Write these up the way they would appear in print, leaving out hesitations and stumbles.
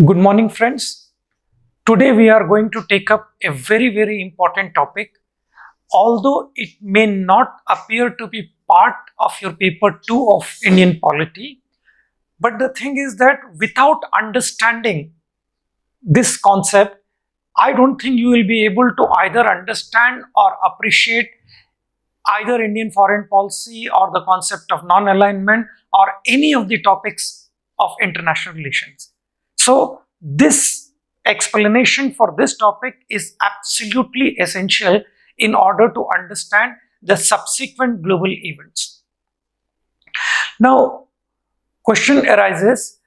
Good morning, friends. Today we are going to take up a very important topic. Although it may not appear to be part of your paper 2 of Indian polity, but the thing is that without understanding this concept, I don't think you will be able to either understand or appreciate either Indian foreign policy or the concept of non-alignment or any of the topics of international relations. So this explanation for this topic is absolutely essential in order to understand the subsequent global events. Now, question arises,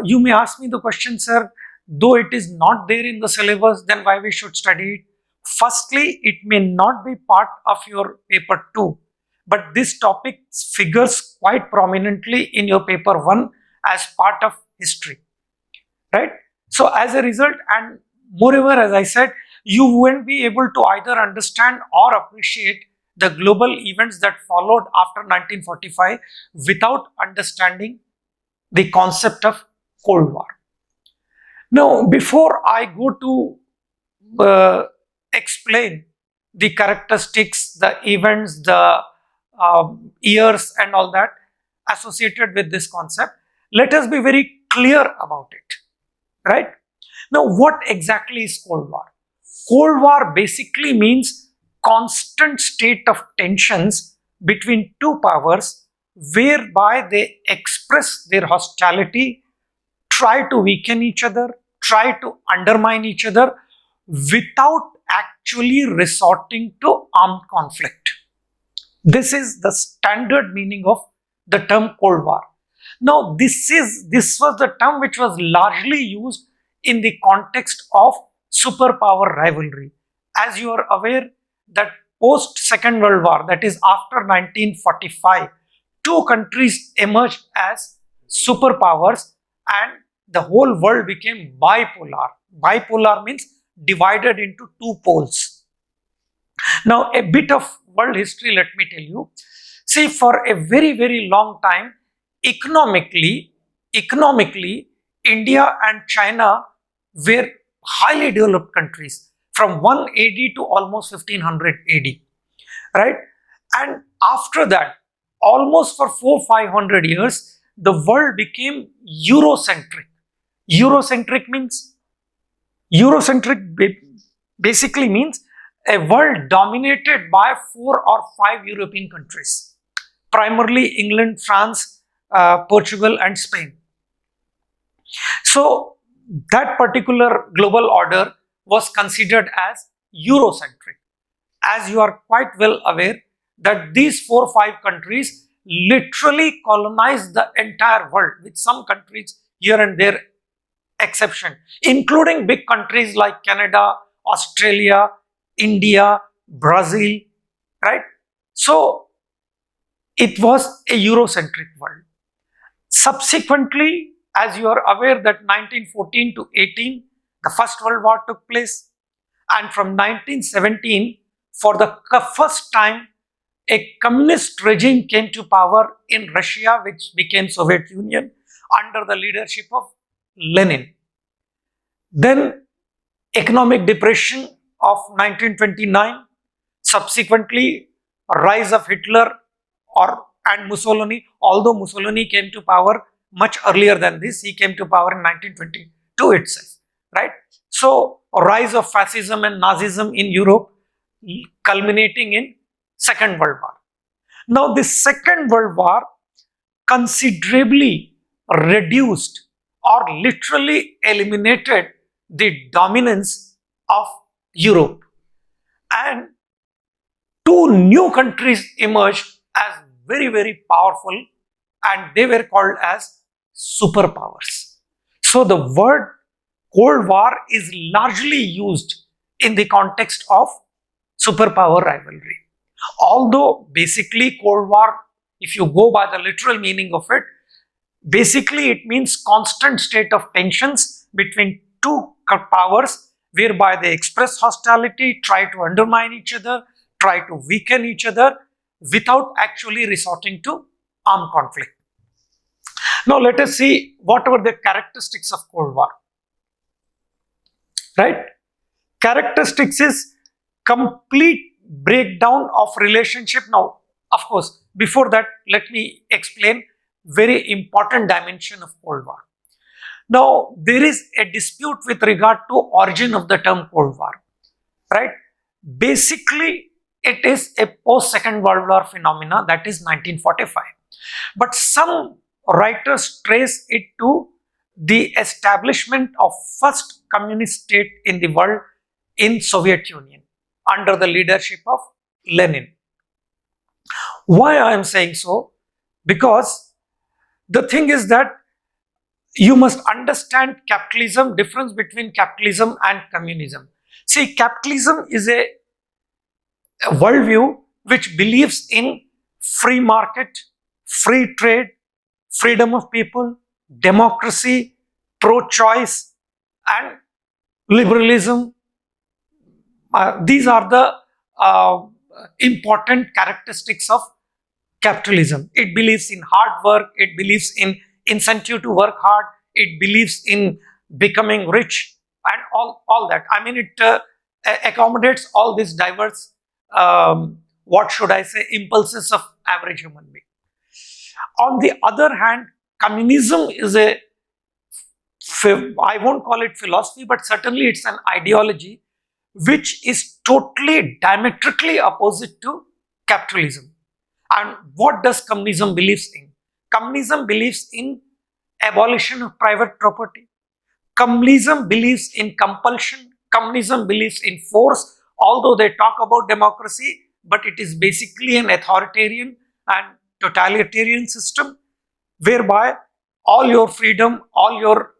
you may ask me the question, sir, though it is not there in the syllabus, then why we should study it? Firstly, it may not be part of your paper 2, but this topic figures quite prominently in your paper 1 as part of history, right? So as a result, and moreover, as I said, you won't be able to either understand or appreciate the global events that followed after 1945 without understanding the concept of Cold War. Now, before I go to explain the characteristics, the events, the years and all that associated with this concept, let us be very clear about it, right? Now, what exactly is Cold War? Cold War basically means constant state of tensions between two powers whereby they express their hostility, try to weaken each other, try to undermine each other without actually resorting to armed conflict. This is the standard meaning of the term Cold War. Now, this was the term which was largely used in the context of superpower rivalry. As you are aware that post Second World War, that is after 1945, two countries emerged as superpowers and the whole world became bipolar. Bipolar means divided into two poles. Now, a bit of world history, let me tell you. See, for a very long time, economically, India and China were highly developed countries from 1 AD to almost 1500 AD, right? And after that, almost for 400-500 years, the world became Eurocentric. Eurocentric basically means a world dominated by 4 or 5 European countries, primarily England, France, Portugal and Spain. So that particular global order was considered as Eurocentric. As you are quite well aware that these 4 or 5 countries literally colonized the entire world, with some countries here and there exception, including big countries like Canada, Australia, India, Brazil, right? So it was a Eurocentric world. Subsequently, as you are aware that 1914 to 18, the First World War took place, and from 1917, for the first time, a communist regime came to power in Russia, which became Soviet Union under the leadership of Lenin. Then economic depression of 1929, subsequently rise of Hitler and Mussolini, although Mussolini came to power much earlier than this. He came to power in 1922 itself, right? So rise of fascism and Nazism in Europe, culminating in Second World War. Now this Second World War considerably reduced or literally eliminated the dominance of Europe, and two new countries emerged as very powerful, and they were called as superpowers. So the word Cold War is largely used in the context of superpower rivalry. Although basically Cold War, if you go by the literal meaning of it, basically it means constant state of tensions between two powers whereby they express hostility, try to undermine each other, try to weaken each other without actually resorting to armed conflict. Now let us see what were the characteristics of Cold War. Right? Characteristics is complete breakdown of relationship. Now, of course, before that, let me explain very important dimension of Cold War. Now, there is a dispute with regard to origin of the term Cold War, right? Basically, it is a post-Second World War phenomena, that is 1945. But some writers trace it to the establishment of first communist state in the world in Soviet Union under the leadership of Lenin. Why I am saying so? Because the thing is that you must understand capitalism, difference between capitalism and communism. See, capitalism is a worldview which believes in free market, free trade, freedom of people, democracy, pro-choice, and liberalism. These are the important characteristics of capitalism. It believes in hard work, it believes in incentive to work hard, it believes in becoming rich, and all that. I mean, it accommodates all these diverse, what should I say, impulses of average human being. On the other hand, communism is a, I won't call it philosophy, but certainly it's an ideology which is totally diametrically opposite to capitalism. And what does communism believes in? Communism believes in abolition of private property. Communism believes in compulsion. Communism believes in force, although they talk about democracy, but it is basically an authoritarian and totalitarian system whereby all your freedom, all your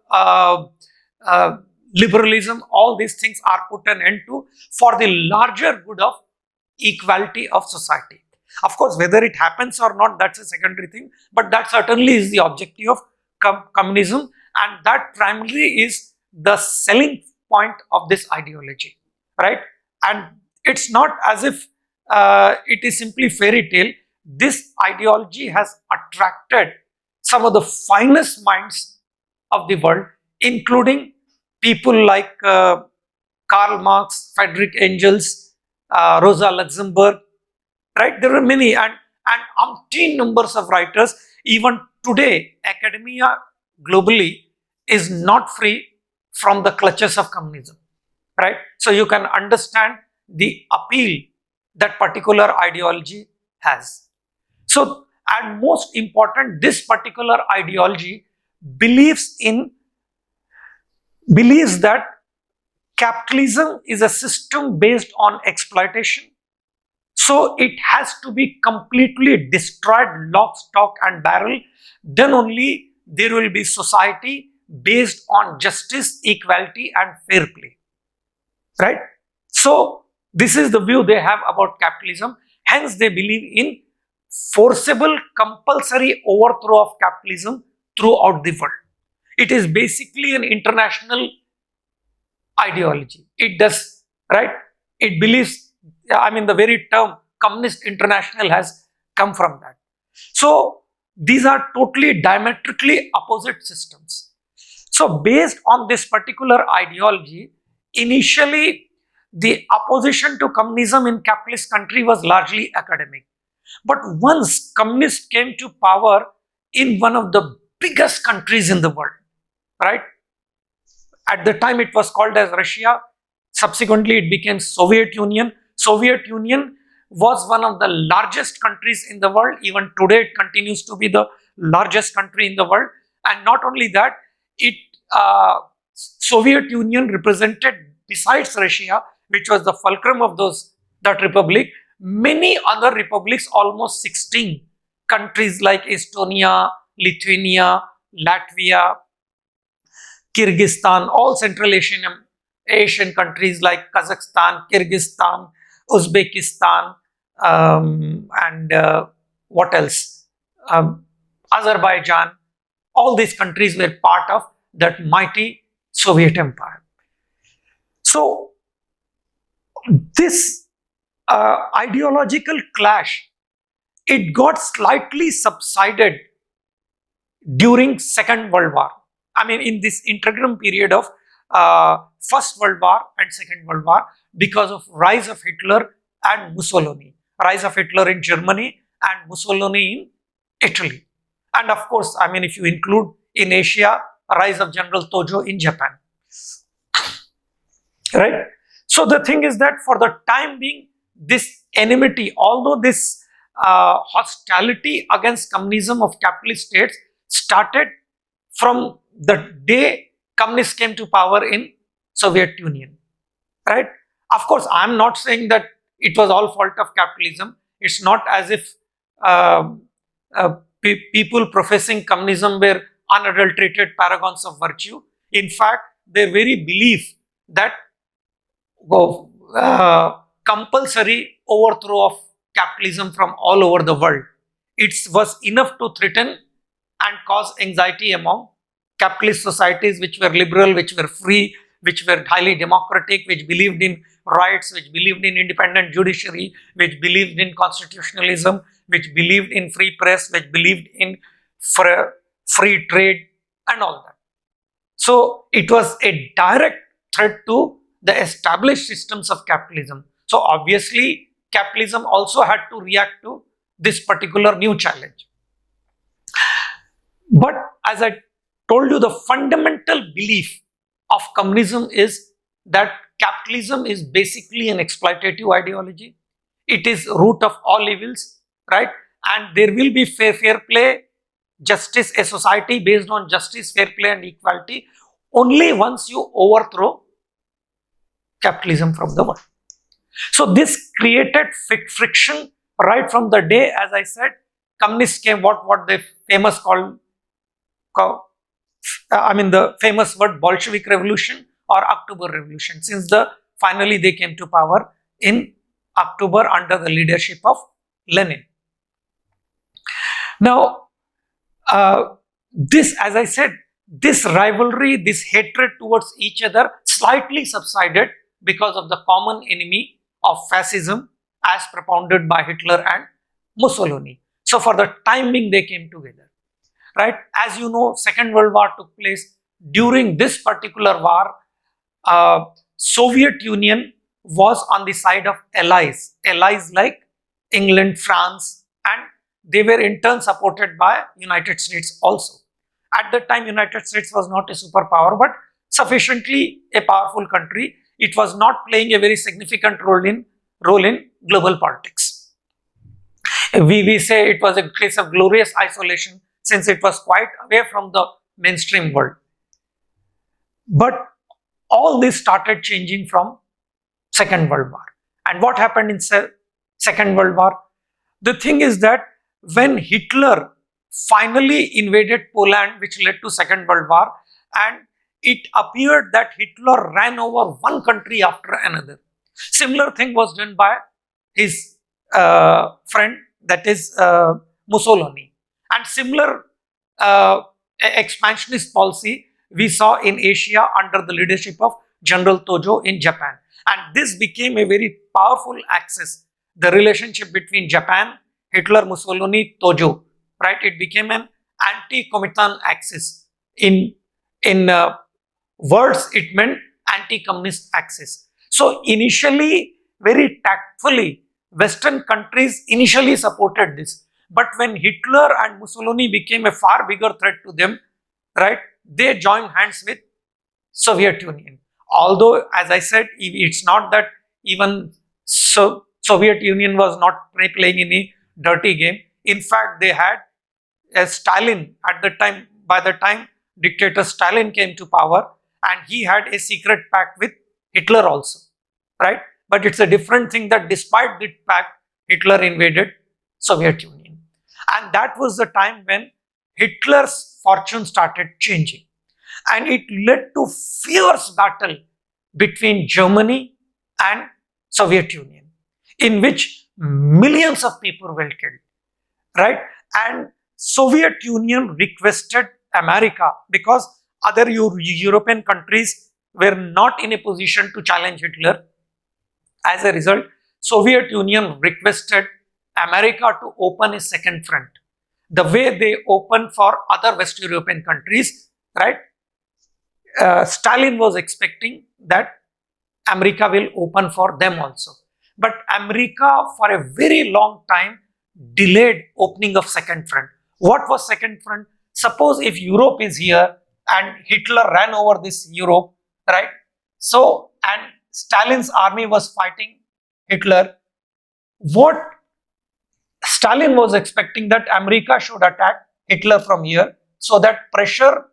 liberalism, all these things are put an end to for the larger good of equality of society. Of course, whether it happens or not, that's a secondary thing, but that certainly is the objective of communism, and that primarily is the selling point of this ideology, right? And it's not as if it is simply fairy tale. This ideology has attracted some of the finest minds of the world, including people like Karl Marx, Friedrich Engels, Rosa Luxemburg, right? There are many, and umpteen numbers of writers. Even today, academia globally is not free from the clutches of communism, right? So you can understand the appeal that particular ideology has. So, and most important, this particular ideology believes that capitalism is a system based on exploitation. So it has to be completely destroyed, lock, stock and barrel. Then only there will be society based on justice, equality and fair play, right? So this is the view they have about capitalism. Hence they believe in forcible, compulsory overthrow of capitalism throughout the world. It is basically an international ideology. It does, right? It believes, I mean, the very term Communist International has come from that. So these are totally diametrically opposite systems. So based on this particular ideology, initially the opposition to communism in capitalist country was largely academic. But once communists came to power in one of the biggest countries in the world, right? At the time it was called as Russia. Subsequently it became Soviet Union. Soviet Union was one of the largest countries in the world. Even today it continues to be the largest country in the world. And not only that, Soviet Union represented, besides Russia, which was the fulcrum of that republic, many other republics, almost 16 countries like Estonia, Lithuania, Latvia, Kyrgyzstan, all Central Asian countries like Kazakhstan, Kyrgyzstan, Uzbekistan, and what else? Azerbaijan. All these countries were part of that mighty Soviet Empire. So this ideological clash, it got slightly subsided during Second World War. I mean, in this interregnum period of First World War and Second World War, because of rise of Hitler and Mussolini, rise of Hitler in Germany and Mussolini in Italy. And of course, I mean, if you include in Asia, rise of General Tojo in Japan. Right? So the thing is that for the time being, this enmity, although this hostility against communism of capitalist states started from the day communists came to power in Soviet Union, right? Of course, I'm not saying that it was all fault of capitalism. It's not as if people professing communism were unadulterated paragons of virtue. In fact, their very belief that compulsory overthrow of capitalism from all over the world, it was enough to threaten and cause anxiety among capitalist societies which were liberal, which were free, which were highly democratic, which believed in rights, which believed in independent judiciary, which believed in constitutionalism, which believed in free press, which believed in free trade and all that. So it was a direct threat to the established systems of capitalism. So obviously capitalism also had to react to this particular new challenge. But as I told you, the fundamental belief of communism is that capitalism is basically an exploitative ideology. It is root of all evils, right? And there will be fair play, justice, a society based on justice, fair play and equality only once you overthrow capitalism from the world. So this created friction right from the day, as I said, communists came, what they famous called, the famous word Bolshevik Revolution or October Revolution, since finally they came to power in October under the leadership of Lenin. Now, this, as I said, this rivalry, this hatred towards each other slightly subsided because of the common enemy of fascism as propounded by Hitler and Mussolini. So for the time being, they came together, right? As you know, Second World War took place. During this particular war, Soviet Union was on the side of allies like England, France, and they were in turn supported by United States also. At that time, United States was not a superpower, but sufficiently a powerful country. It was not playing a very significant role in global politics. We say it was a case of glorious isolation since it was quite away from the mainstream world. But all this started changing from Second World War. And what happened in Second World War? The thing is that when Hitler finally invaded Poland, which led to Second World War, and it appeared that Hitler ran over one country after another. Similar thing was done by his friend, that is Mussolini. And similar expansionist policy we saw in Asia under the leadership of General Tojo in Japan. And this became a very powerful axis, the relationship between Japan, Hitler, Mussolini, Tojo, right? It became an anti-Komitan axis. In words, it meant anti-communist axis. So initially, very tactfully, Western countries initially supported this. But when Hitler and Mussolini became a far bigger threat to them, right, they joined hands with Soviet Union. Although, as I said, it's not that even Soviet Union was not playing any dirty game. In fact, they had Stalin at the time. By the time dictator Stalin came to power, and he had a secret pact with Hitler also, right? But it's a different thing that despite that pact, Hitler invaded Soviet Union. And that was the time when Hitler's fortune started changing. And it led to fierce battle between Germany and Soviet Union, in which millions of people were killed, right? And Soviet Union requested America, because other European countries were not in a position to challenge Hitler. As a result, Soviet Union requested America to open a second front. the way they open for other West European countries, right? Stalin was expecting that America will open for them also. But America for a very long time delayed opening of second front. What was second front? Suppose if Europe is here and Hitler ran over this Europe, right? So, and Stalin's army was fighting Hitler. What Stalin was expecting that America should attack Hitler from here, so that pressure,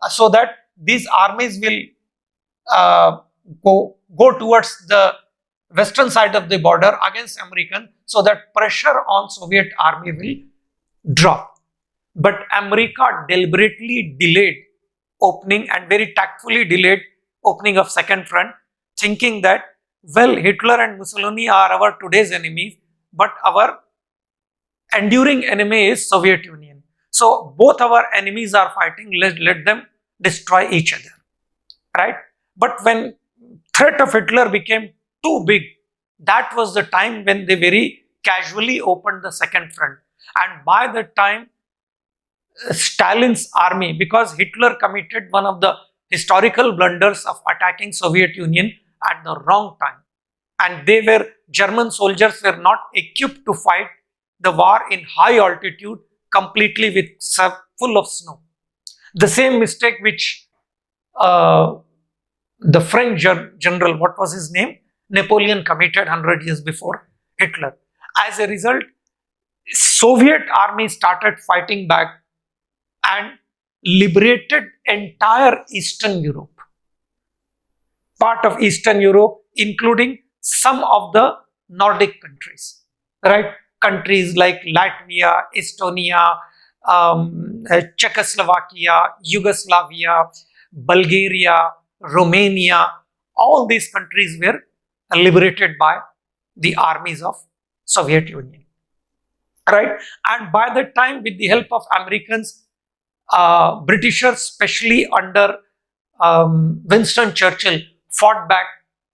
so that these armies will go towards the western side of the border against American, so that pressure on Soviet army will drop. But America deliberately delayed opening and very tactfully delayed opening of second front, thinking that, well, Hitler and Mussolini are our today's enemies, but our enduring enemy is Soviet Union. So both our enemies are fighting, let them destroy each other, right? But when threat of Hitler became too big, that was the time when they very casually opened the second front. And by the time Stalin's army, because Hitler committed one of the historical blunders of attacking Soviet Union at the wrong time, and German soldiers were not equipped to fight the war in high altitude completely with full of snow. The same mistake which the French general, what was his name? Napoleon committed 100 years before Hitler. As a result, Soviet army started fighting back and liberated entire Eastern Europe. Part of Eastern Europe, including some of the Nordic countries, right? Countries like Latvia, Estonia, Czechoslovakia, Yugoslavia, Bulgaria, Romania, all these countries were liberated by the armies of Soviet Union, right? And by the time, with the help of Americans, Britishers, especially under Winston Churchill, fought back.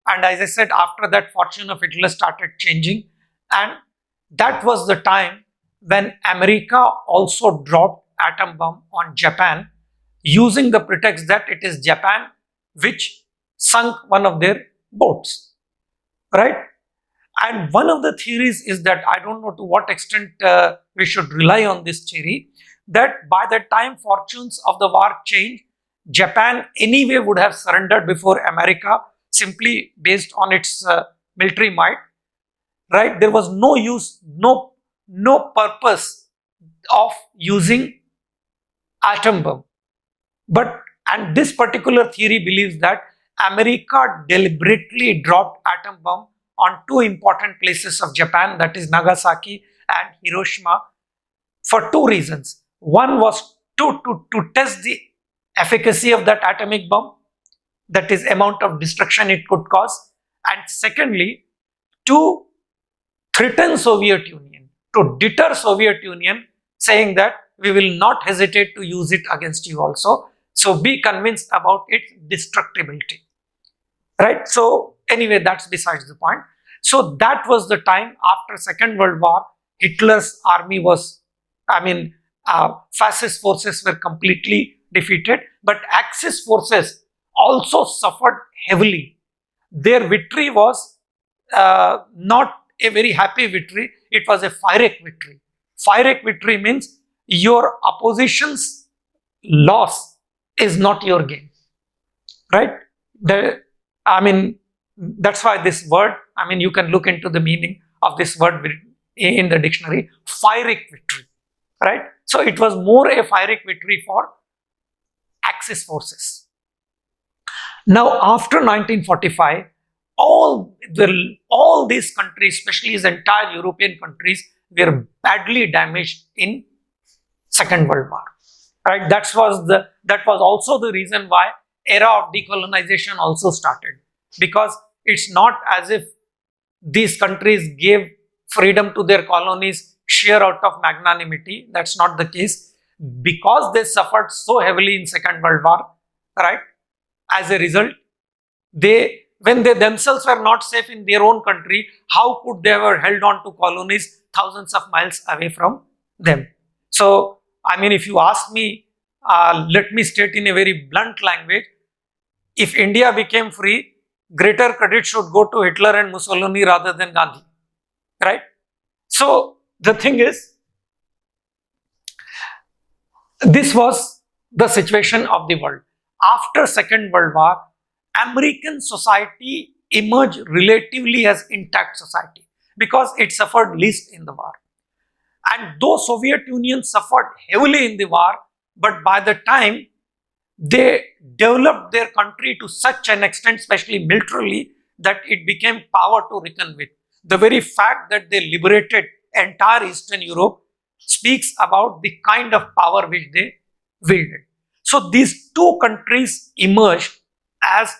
And as I said, after that, fortune of Hitler started changing. And that was the time when America also dropped atom bomb on Japan, using the pretext that it is Japan which sunk one of their boats, right? And one of the theories is that, I don't know to what extent we should rely on this theory, that by the time fortunes of the war changed, Japan anyway would have surrendered before America, simply based on its military might, right? There was no use, no purpose of using atom bomb. And this particular theory believes that America deliberately dropped atom bomb on two important places of Japan, that is Nagasaki and Hiroshima, for two reasons. One was to test the efficacy of that atomic bomb, that is amount of destruction it could cause, and secondly, to threaten Soviet Union, to deter Soviet Union, saying that we will not hesitate to use it against you also. So be convinced about its destructibility, right? So anyway, that's besides the point. So that was the time after Second World War, Hitler's army was, fascist forces were completely defeated, but Axis forces also suffered heavily. Their victory was not a very happy victory, it was a Pyrrhic victory. Pyrrhic victory means your opposition's loss is not your gain, right? That's why this word, you can look into the meaning of this word in the dictionary, Pyrrhic victory, right? So it was more a Pyrrhic victory for Axis forces. Now after 1945, all these countries, especially the entire European countries, were badly damaged in Second World War, right? That was also the reason why era of decolonization also started, because it's not as if these countries gave freedom to their colonies sheer out of magnanimity. That's not the case, because they suffered so heavily in Second World War, right? As a result, when they themselves were not safe in their own country, how could they have held on to colonies thousands of miles away from them? So, I mean, if you ask me, let me state in a very blunt language, if India became free, greater credit should go to Hitler and Mussolini rather than Gandhi, right? So, the thing is, this was the situation of the world. After Second World War, American society emerged relatively as intact society because it suffered least in the war. And though Soviet Union suffered heavily in the war, but by the time they developed their country to such an extent, especially militarily, that it became power to reckon with. The very fact that they liberated entire Eastern Europe speaks about the kind of power which they wielded. So these two countries emerged as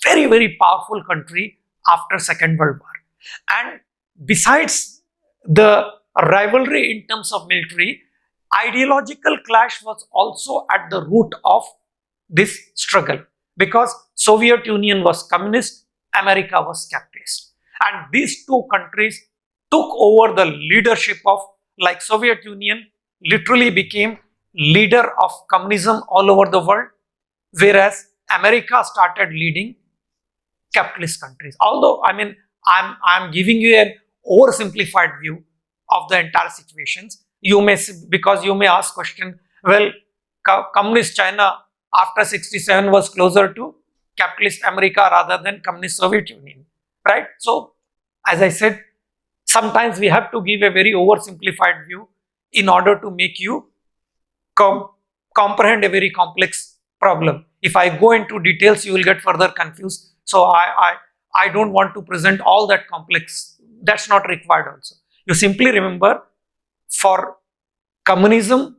very, very powerful country after Second World War. And besides the rivalry in terms of military, ideological clash was also at the root of this struggle, because Soviet Union was communist, America was capitalist, and these two countries took over the leadership of, like Soviet Union literally became leader of communism all over the world, whereas America started leading capitalist countries. Although, I mean, I'm giving you an oversimplified view of the entire situations. You may, because you may ask question, well, communist China after 67 was closer to capitalist America rather than communist Soviet Union, right? So, as I said, sometimes we have to give a very oversimplified view in order to make you comprehend a very complex problem. If I go into details, you will get further confused. So I don't want to present all that complex. That's not required also. You simply remember, for communism,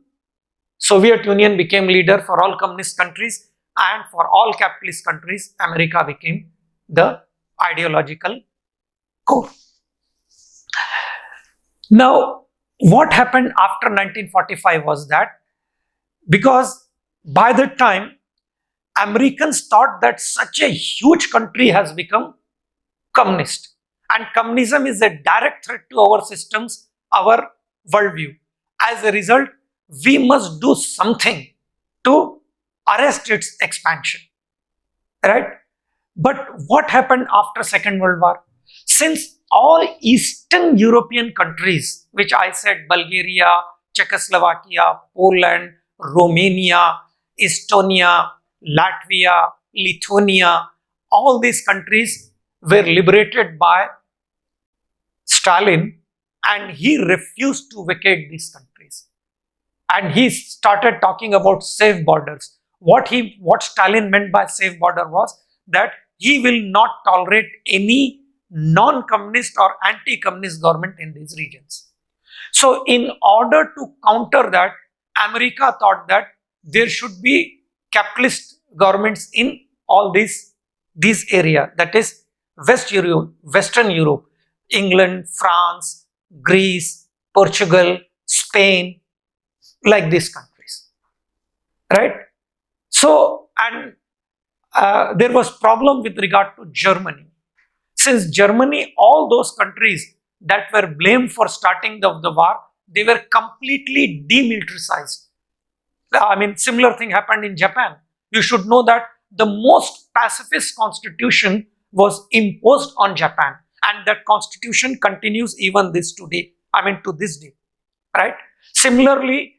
Soviet Union became leader for all communist countries, and for all capitalist countries, America became the ideological core. Now, what happened after 1945 was that, because by the time Americans thought that such a huge country has become communist, and communism is a direct threat to our systems, our worldview. As a result, we must do something to arrest its expansion, right? But what happened after Second World War? Since all Eastern European countries, which I said, Bulgaria, Czechoslovakia, Poland, Romania, Estonia, Latvia, Lithuania, all these countries were liberated by Stalin, and he refused to vacate these countries. And he started talking about safe borders. What Stalin meant by safe border was that he will not tolerate any non-communist or anti-communist government in these regions. So in order to counter that, America thought that there should be capitalist governments in all these areas, that is Western Europe, England, France, Greece, Portugal, Spain, like these countries, right? So, and there was problem with regard to Germany. Since Germany, all those countries that were blamed for starting the war, they were completely demilitarized. I mean, similar thing happened in Japan. You should know that the most pacifist constitution was imposed on Japan, and that constitution continues even to this day, right? Similarly,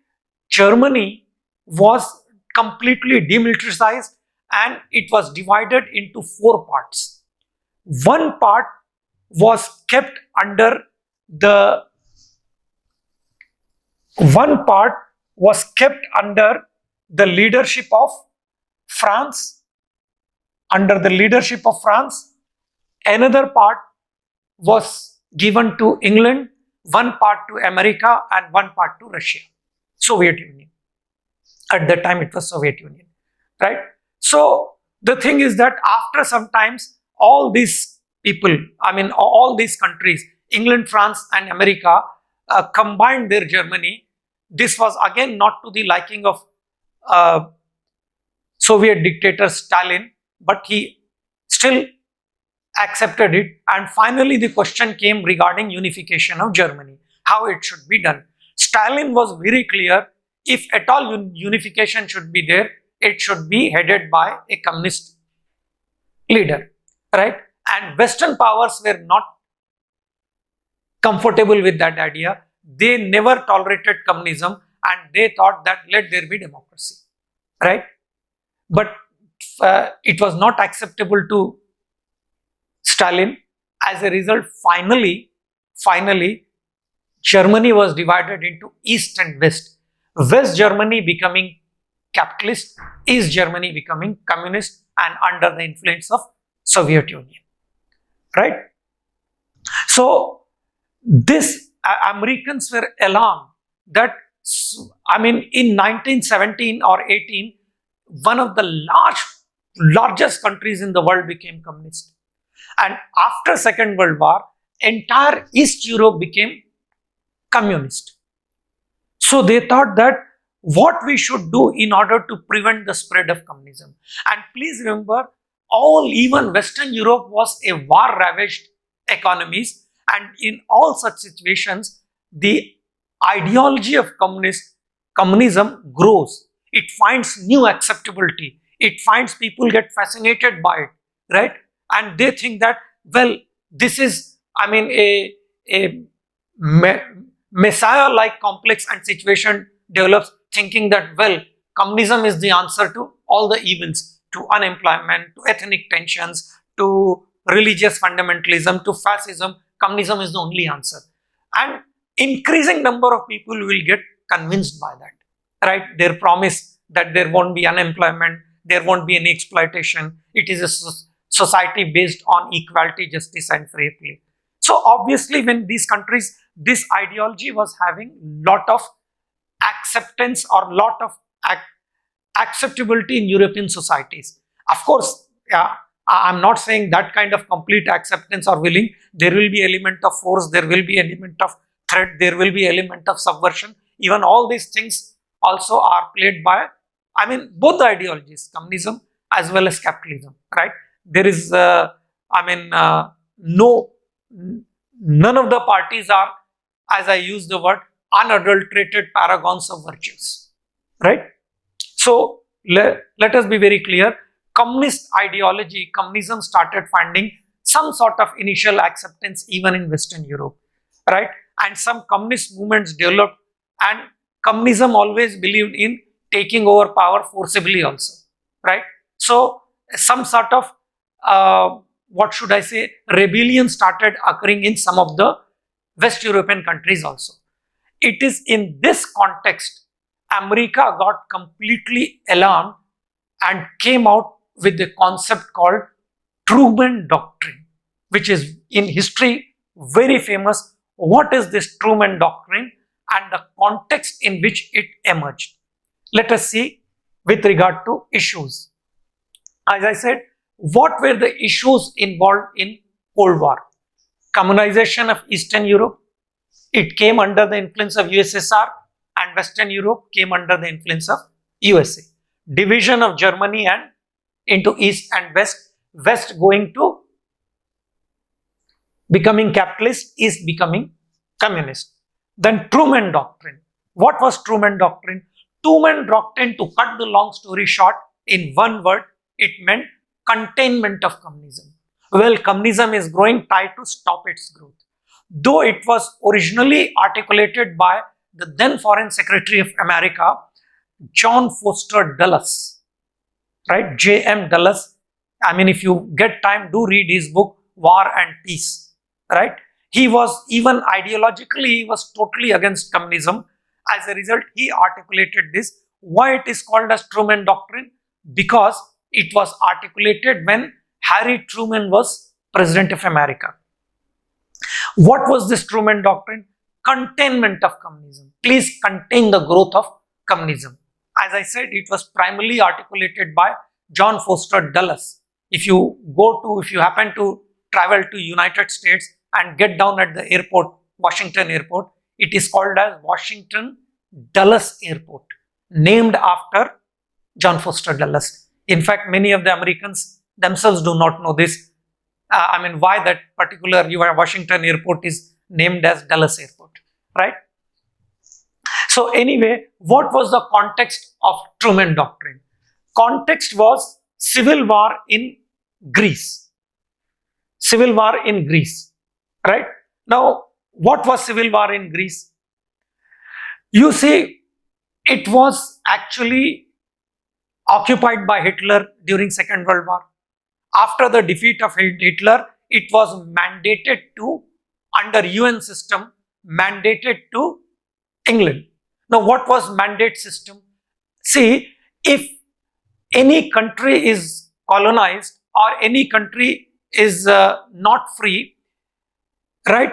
Germany was completely demilitarized, and it was divided into 4 parts. One part was kept under the leadership of France. Another part was given to England, one part to America, and one part to Russia, Soviet Union. At that time, it was Soviet Union, right? So the thing is that after some times, all these people, all these countries, England, France, and America, combined their Germany. This was again not to the liking of Soviet dictator Stalin, but he still accepted it. And finally, the question came regarding unification of Germany, how it should be done. Stalin was very clear, if at all unification should be there, it should be headed by a communist leader, right? And Western powers were not comfortable with that idea. They never tolerated communism and they thought that let there be democracy, right? But it was not acceptable to Stalin. As a result, finally, Germany was divided into East and West. West Germany becoming capitalist, East Germany becoming communist and under the influence of Soviet Union, right? So this Americans were alarmed that, I mean, in 1917 or 18, one of the largest countries in the world became communist. And after Second World War, entire East Europe became communist. So they thought that what we should do in order to prevent the spread of communism. And please remember, even Western Europe was a war-ravaged economies, and in all such situations, the ideology of communism grows. It finds new acceptability. It finds people get fascinated by it, right? And they think that, well, this is, I mean, a messiah-like complex and situation develops, thinking that, well, communism is the answer to all the evils, to unemployment, to ethnic tensions, to religious fundamentalism, to fascism. Communism is the only answer. And increasing number of people will get convinced by that, right? Their promise that there won't be unemployment, there won't be any exploitation. It is a society based on equality, justice and fair play. So obviously when these countries, this ideology was having lot of acceptance or lot of acceptability in European societies. Of course, I'm not saying that kind of complete acceptance or willing. There will be element of force, there will be element of threat, there will be element of subversion. Even all these things also are played by, I mean, both the ideologies, communism as well as capitalism, right? There is, none of the parties are, as I use the word, unadulterated paragons of virtues, right? So let us be very clear. Communist ideology, communism started finding some sort of initial acceptance even in Western Europe, right? And some communist movements developed, and communism always believed in taking over power forcibly also, right? So some sort of, what should I say, rebellion started occurring in some of the West European countries also. It is in this context, America got completely alarmed and came out with the concept called Truman Doctrine, which is in history very famous. What is this Truman Doctrine and the context in which it emerged? Let us see with regard to issues. As I said, what were the issues involved in Cold War? Communization of Eastern Europe. It came under the influence of USSR, and Western Europe came under the influence of USA. Division of Germany and into East and West. West going to becoming capitalist, East becoming communist. Then Truman Doctrine. What was Truman Doctrine? Truman Doctrine, to cut the long story short, in one word, it meant containment of communism. Well, communism is growing, try to stop its growth. Though it was originally articulated by the then Foreign Secretary of America, John Foster Dulles, right? J.M. Dulles. I mean, if you get time, do read his book, War and Peace, right? He was, even ideologically, he was totally against communism. As a result, he articulated this. Why it is called as Truman Doctrine? Because it was articulated when Harry Truman was President of America. What was this Truman Doctrine? Containment of communism. Please contain the growth of communism. As I said, it was primarily articulated by John Foster Dulles. If you happen to travel to United States and get down at the airport, Washington Airport, it is called as Washington Dulles Airport, named after John Foster Dulles. In fact, many of the Americans themselves do not know this. Why that particular Washington Airport is named as Dulles Airport, right? So anyway, what was the context of Truman Doctrine? Context was civil war in Greece. Civil war in Greece, right? Now, what was civil war in Greece? You see, it was actually occupied by Hitler during Second World War. After the defeat of Hitler, it was mandated to, under UN system, mandated to England. Now, what was mandate system? See, if any country is colonized or any country is not free, right,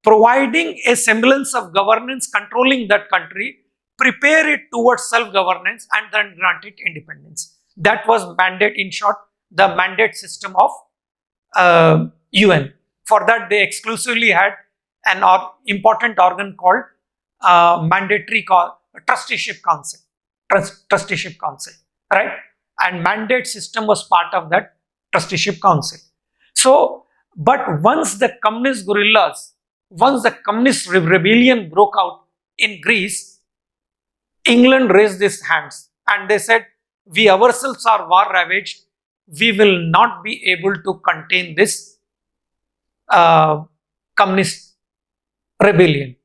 providing a semblance of governance controlling that country, prepare it towards self-governance and then grant it independence. That was mandate, in short, the mandate system of UN. For that, they exclusively had an important organ called trusteeship council, trusteeship council, right? And mandate system was part of that trusteeship council. So, but once the communist guerrillas, once the communist rebellion broke out in Greece, England raised its hands and they said, we ourselves are war ravaged, we will not be able to contain this communist rebellion,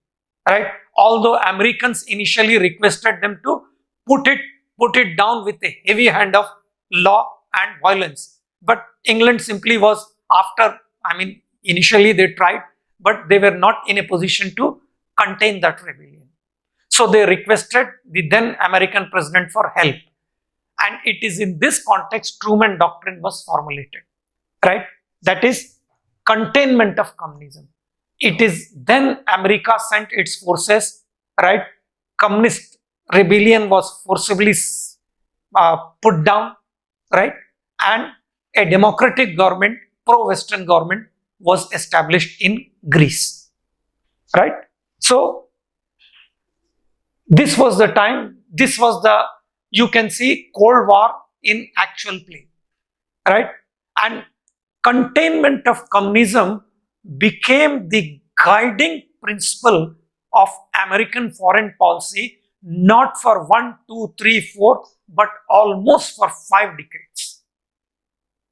right? Although Americans initially requested them to put it down with a heavy hand of law and violence, but England simply was initially they tried, but they were not in a position to contain that rebellion. So they requested the then American president for help. And it is in this context Truman Doctrine was formulated, right? That is containment of communism. It is then America sent its forces, right? Communist rebellion was forcibly put down, right? And a democratic government, pro-Western government was established in Greece, right? So this was the time, this was the, you can see Cold War in actual play, right? And containment of communism became the guiding principle of American foreign policy, not for 1, 2, 3, 4, but almost for 5 decades.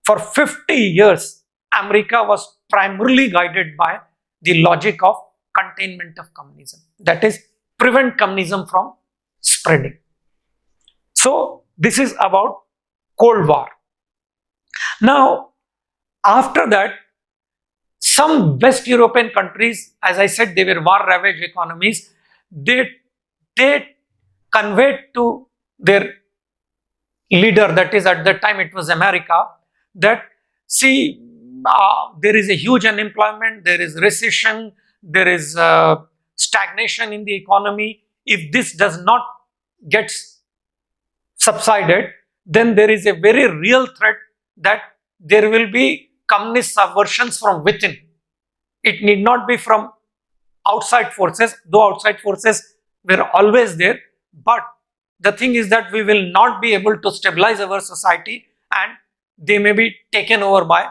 For 50 years, America was primarily guided by the logic of containment of communism. That is, prevent communism from spreading. So, this is about Cold War. Now, after that, some West European countries, as I said, they were war-ravaged economies, they conveyed to their leader, that is at that time it was America, that see, there is a huge unemployment, there is recession, there is stagnation in the economy. If this does not get subsided, then there is a very real threat that there will be communist subversions from within. It need not be from outside forces, though outside forces were always there, but the thing is that we will not be able to stabilize our society and they may be taken over by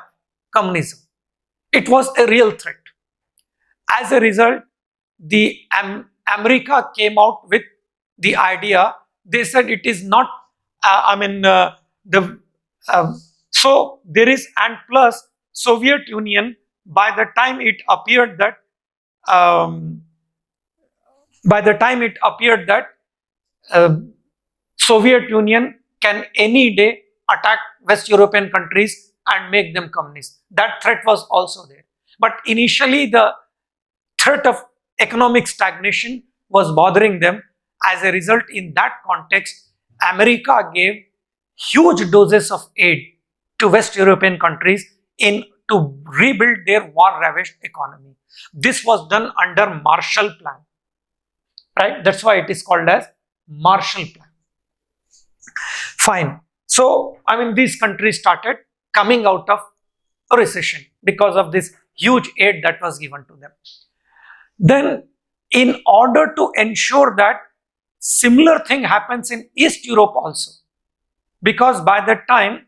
communism. It was a real threat. As a result, the America came out with the idea, they said it is not, so there is, and plus Soviet Union, by the time it appeared that Soviet Union can any day attack West European countries and make them communist. That threat was also there. But initially the threat of economic stagnation was bothering them. As a result, in that context, America gave huge doses of aid to West European countries to rebuild their war-ravaged economy. This was done under Marshall Plan, right? That's why it is called as Marshall Plan. Fine. So, these countries started coming out of a recession because of this huge aid that was given to them. Then, in order to ensure that similar thing happens in East Europe also, because by that time,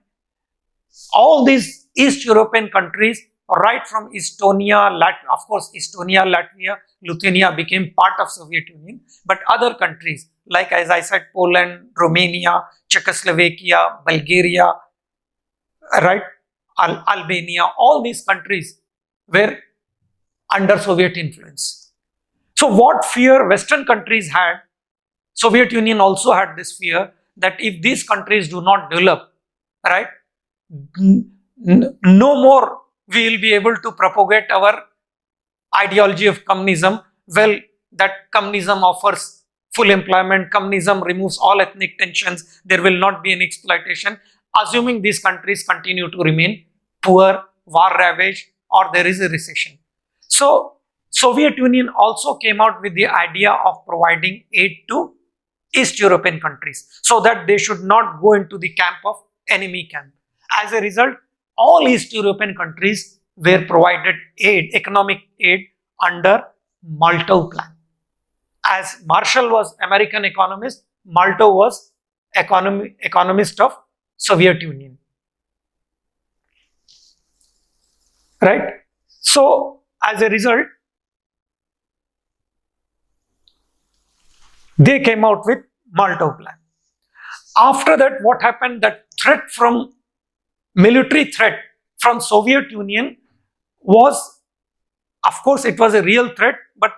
all these East European countries right from Estonia, of course, Estonia, Latvia, Lithuania became part of Soviet Union, but other countries like, as I said, Poland, Romania, Czechoslovakia, Bulgaria, right, Albania, all these countries were under Soviet influence. So what fear Western countries had, Soviet Union also had this fear that if these countries do not develop, right, no more we will be able to propagate our ideology of communism. Well, that communism offers full employment, communism removes all ethnic tensions, there will not be any exploitation, assuming these countries continue to remain poor, war ravaged, or there is a recession. So Soviet Union also came out with the idea of providing aid to East European countries so that they should not go into the camp of enemy camp. As a result, all East European countries were provided aid, economic aid under Molotov Plan. As Marshall was American economist, Molotov was economist of Soviet Union. Right? So, as a result, they came out with Molotov Plan. After that, what happened? That threat from military threat from Soviet Union was, of course, it was a real threat, but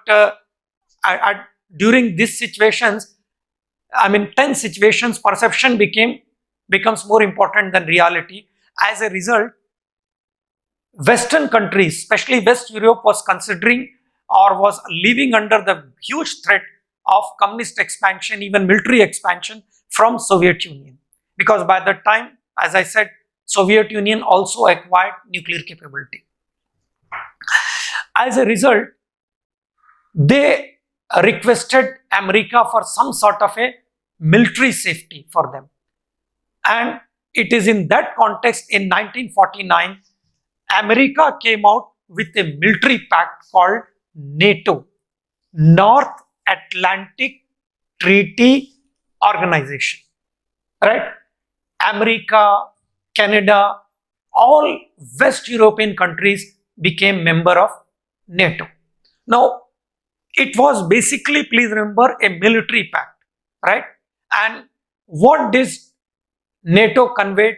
during these situations, I mean, tense situations, perception becomes more important than reality. As a result, Western countries, especially West Europe, was considering or was living under the huge threat of communist expansion, even military expansion from Soviet Union. Because by that time, as I said, Soviet Union also acquired nuclear capability. As a result, they requested America for some sort of a military safety for them. And it is in that context, in 1949, America came out with a military pact called NATO, North Atlantic Treaty Organization. Right? America, Canada, all West European countries became member of NATO. Now, it was basically, please remember, a military pact, right? And what this NATO conveyed,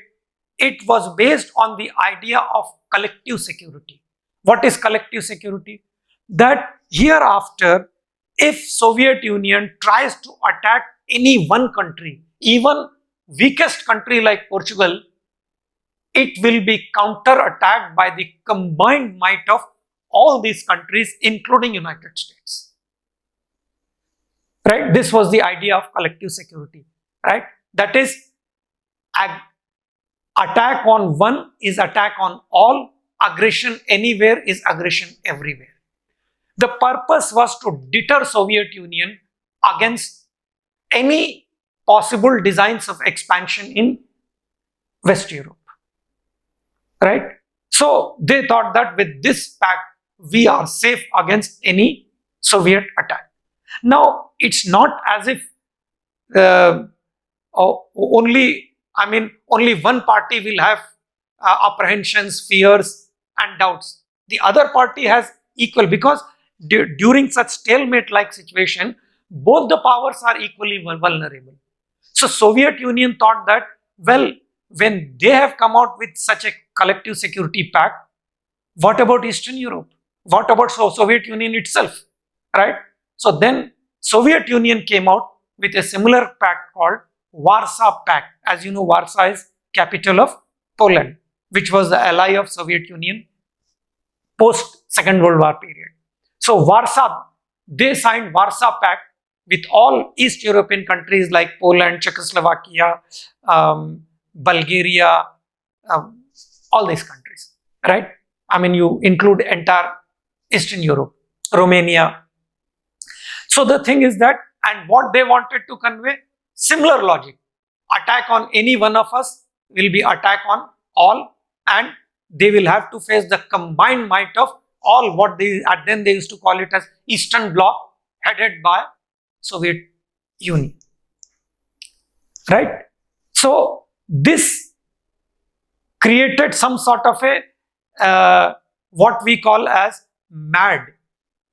it was based on the idea of collective security. What is collective security? That hereafter, if Soviet Union tries to attack any one country, even weakest country like Portugal, it will be counter-attacked by the combined might of all these countries, including United States. Right? This was the idea of collective security. Right? That is, attack on one is attack on all, aggression anywhere is aggression everywhere. The purpose was to deter Soviet Union against any possible designs of expansion in West Europe. Right? So they thought that with this pact, we are safe against any Soviet attack. Now, it's not as if only one party will have apprehensions, fears and doubts. The other party has equal, because during such stalemate-like situation, both the powers are equally vulnerable. So Soviet Union thought that, well, when they have come out with such a collective security pact, what about Eastern Europe? What about Soviet Union itself? Right? So then Soviet Union came out with a similar pact called Warsaw Pact. As you know, Warsaw is capital of Poland, which was the ally of Soviet Union post Second World War period. So Warsaw, they signed Warsaw Pact with all East European countries like Poland, Czechoslovakia, Bulgaria, all these countries, right? I mean, you include entire Eastern Europe, Romania. So the thing is that, and what they wanted to convey, similar logic. Attack on any one of us will be attack on all, and they will have to face the combined might of all, what they, then they used to call it as Eastern Bloc, headed by Soviet Union. Right? So this created some sort of a what we call as MAD.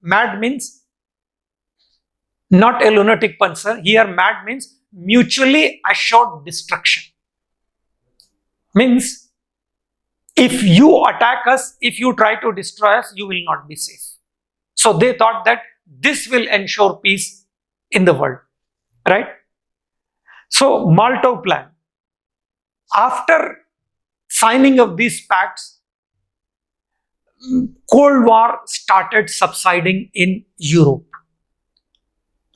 MAD means not a lunatic puncher. Here MAD means mutually assured destruction. Means if you attack us, if you try to destroy us, you will not be safe. So they thought that this will ensure peace in the world, right? So Molotov Plan. After signing of these pacts, Cold War started subsiding in Europe,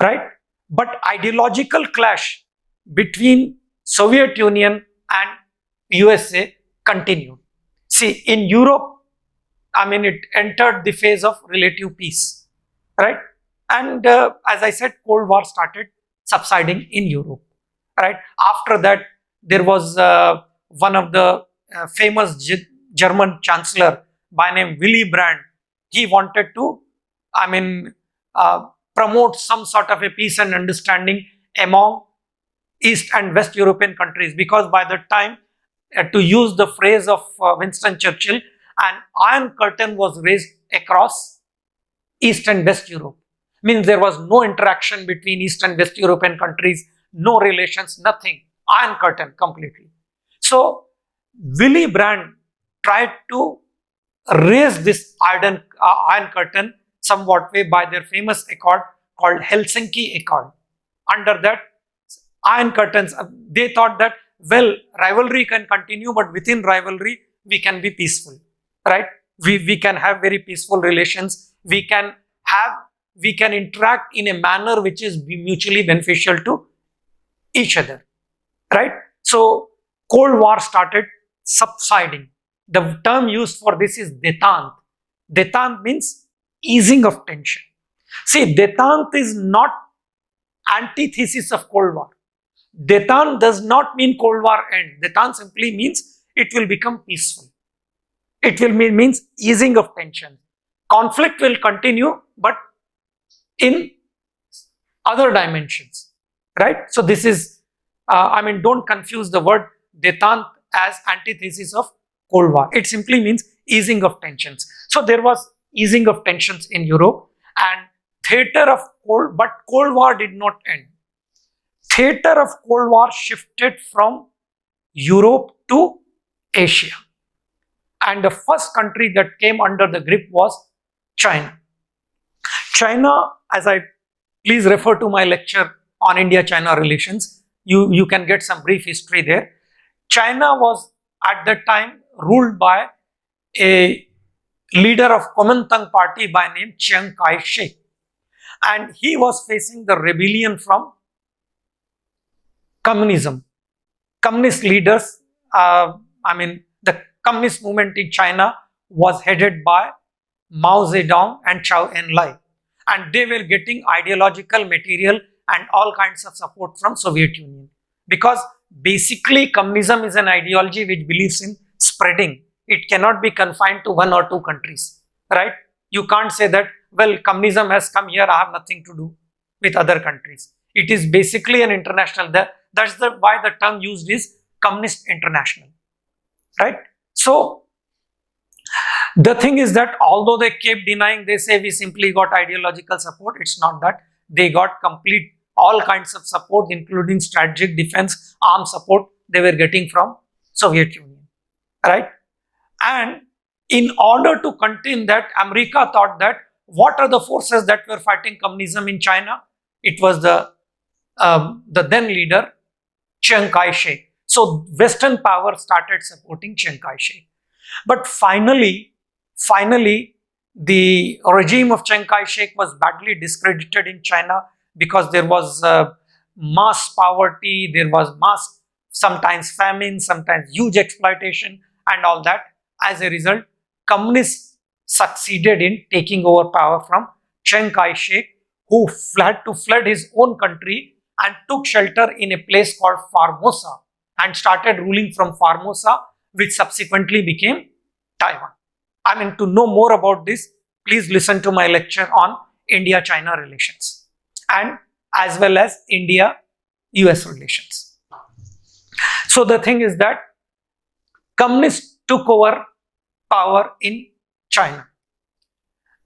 right? But ideological clash between Soviet Union and USA continued. See, in Europe, it entered the phase of relative peace, right? And as I said, Cold War started subsiding in Europe, right? After that, there was one of the famous German chancellor by name Willy Brandt. He wanted to, promote some sort of a peace and understanding among East and West European countries, because by that time, to use the phrase of Winston Churchill, an iron curtain was raised across East and West Europe. Means there was no interaction between East and West European countries, no relations, nothing. Iron curtain completely. So Willy Brandt tried to raise this iron curtain somewhat way by their famous accord called Helsinki Accord. Under that, iron curtains, they thought that, well, rivalry can continue, but within rivalry, we can be peaceful, right? We can have very peaceful relations. We can interact in a manner which is mutually beneficial to each other, right? So Cold War started subsiding. The term used for this is détente. Détente means easing of tension. See, détente is not antithesis of Cold War. Détente does not mean Cold War end. Détente simply means it will become peaceful. It will means easing of tension. Conflict will continue, but in other dimensions, right? So this is, don't confuse the word détente as antithesis of Cold War. It simply means easing of tensions. So there was easing of tensions in Europe, and Cold War did not end. Theater of Cold War shifted from Europe to Asia. And the first country that came under the grip was China. China, please refer to my lecture on India-China relations. You can get some brief history there. China was at that time ruled by a leader of Kuomintang party by name Chiang Kai-shek. And he was facing the rebellion from communism. Communist leaders, the communist movement in China was headed by Mao Zedong and Zhou Enlai. And they were getting ideological material and all kinds of support from Soviet Union. Because basically communism is an ideology which believes in spreading. It cannot be confined to one or two countries, right? You can't say that, well, communism has come here, I have nothing to do with other countries. It is basically an international. That's why the term used is Communist International, right? So the thing is that although they kept denying, they say we simply got ideological support. It's not that. They got complete all kinds of support, including strategic defense, armed support they were getting from Soviet Union, right? And in order to contain that, America thought that what are the forces that were fighting communism in China? It was the then leader Chiang Kai-shek. So Western power started supporting Chiang Kai-shek. But finally, the regime of Chiang Kai-shek was badly discredited in China because there was mass poverty, there was mass, sometimes famine, sometimes huge exploitation and all that. As a result, communists succeeded in taking over power from Chiang Kai-shek, who had to fled his own country and took shelter in a place called Formosa and started ruling from Formosa, which subsequently became Taiwan. To know more about this, please listen to my lecture on India-China relations and as well as India-US relations. So the thing is that communists took over power in China.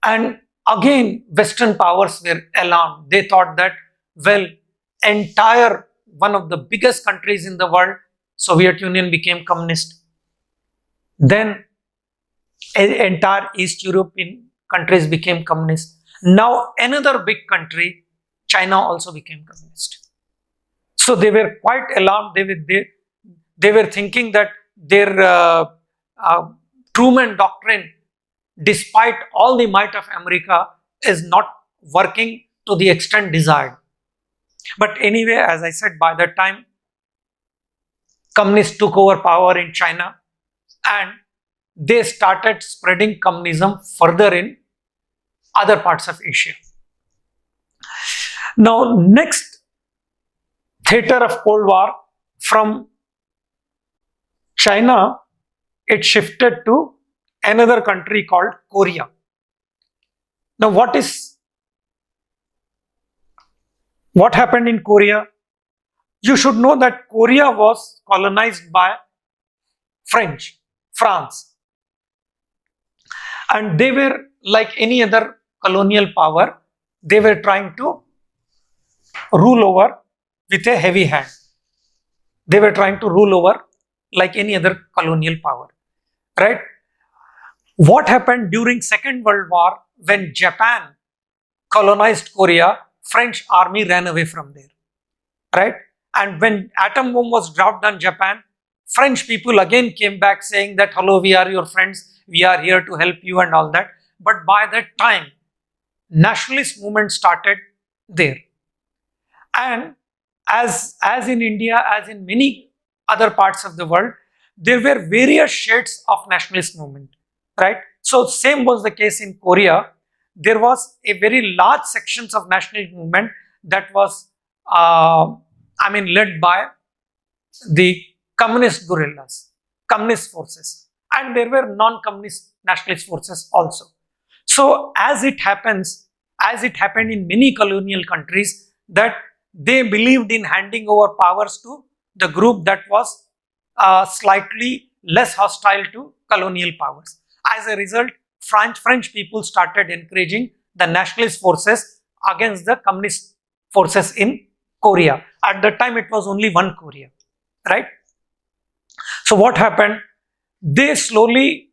And again, Western powers were alarmed. They thought that, well, entire one of the biggest countries in the world, Soviet Union, became communist. Then entire East European countries became communist. Now another big country, China, also became communist. So they were quite alarmed. They were thinking that their Truman doctrine, despite all the might of America, is not working to the extent desired. But anyway, as I said, by that time, communists took over power in China and they started spreading communism further in other parts of Asia. Now, next theater of Cold War, from China, it shifted to another country called Korea. Now, what happened in Korea? You should know that Korea was colonized by France. And they were like any other colonial power, they were trying to rule over with a heavy hand. They were trying to rule over like any other colonial power, right? What happened during Second World War when Japan colonized Korea? French army ran away from there, right? And when atom bomb was dropped on Japan, French people again came back saying that, hello, we are your friends, we are here to help you and all that. But by that time, nationalist movement started there. And as in India, as in many other parts of the world, there were various shades of nationalist movement, right? So same was the case in Korea. There was a very large sections of national movement that was, led by the communist guerrillas, communist forces, and there were non-communist nationalist forces also. So as it happened in many colonial countries, that they believed in handing over powers to the group that was slightly less hostile to colonial powers. As a result, French people started encouraging the nationalist forces against the communist forces in Korea. At that time, it was only one Korea, right? So what happened? They slowly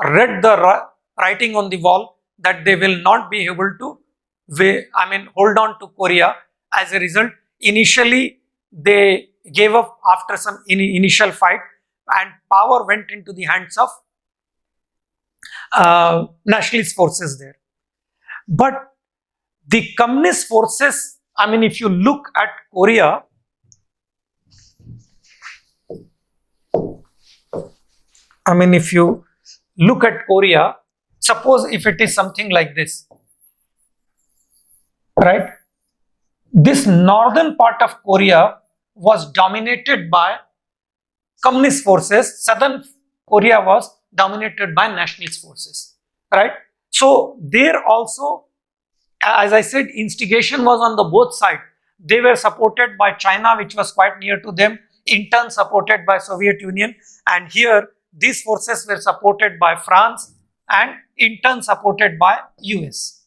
read the writing on the wall that they will not be able to hold on to Korea. As a result, initially they gave up after some initial fight, and power went into the hands of nationalist forces there. But the communist forces, if you look at Korea, if you look at Korea, suppose if it is something like this, right? This northern part of Korea was dominated by communist forces. Southern Korea was dominated by nationalist forces, right? So there also, as I said, instigation was on the both sides. They were supported by China, which was quite near to them, in turn supported by Soviet Union, and here these forces were supported by France and in turn supported by US.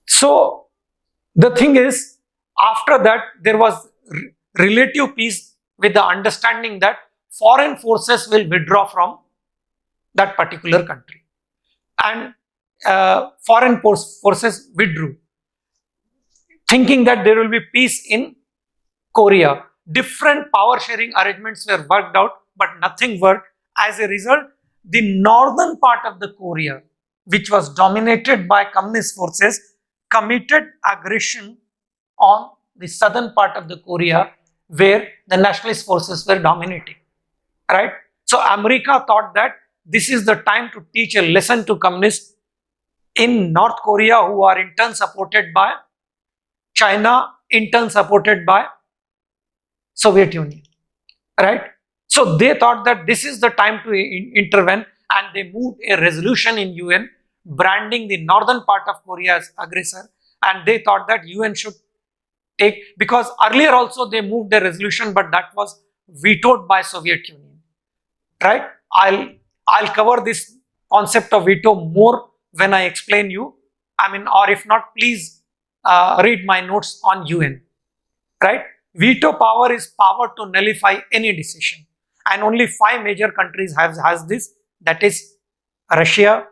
So the thing is, after that there was relative peace with the understanding that foreign forces will withdraw from that particular country, and foreign forces withdrew, thinking that there will be peace in Korea. Different power sharing arrangements were worked out, but nothing worked. As a result, the northern part of the Korea, which was dominated by communist forces, committed aggression on the southern part of the Korea, where the nationalist forces were dominating, right? So America thought that this is the time to teach a lesson to communists in North Korea, who are in turn supported by China, in turn supported by Soviet Union, right? So they thought that this is the time to intervene, and they moved a resolution in UN branding the northern part of Korea as aggressor, and they thought that UN should take, because earlier also they moved a resolution, but that was vetoed by Soviet Union, right? I'll cover this concept of veto more when I explain you. I mean, or if not, please read my notes on UN. Right? Veto power is power to nullify any decision, and only 5 major countries has this. That is Russia,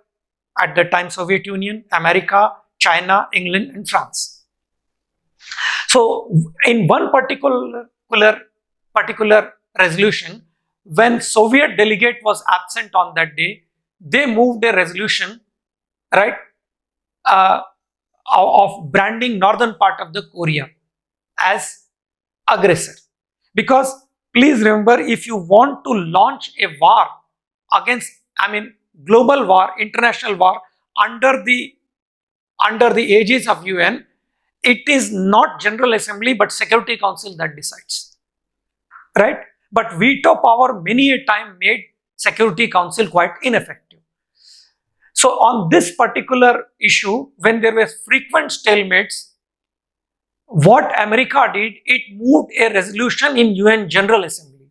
at the time Soviet Union, America, China, England, and France. So, in one particular resolution, when Soviet delegate was absent on that day, they moved a resolution, right, of branding northern part of the Korea as aggressor. Because please remember, if you want to launch a war against, I mean, global war, international war under the aegis of UN, it is not General Assembly but Security Council that decides, right? But veto power many a time made Security Council quite ineffective. So on this particular issue, when there were frequent stalemates, what America did, it moved a resolution in UN General Assembly,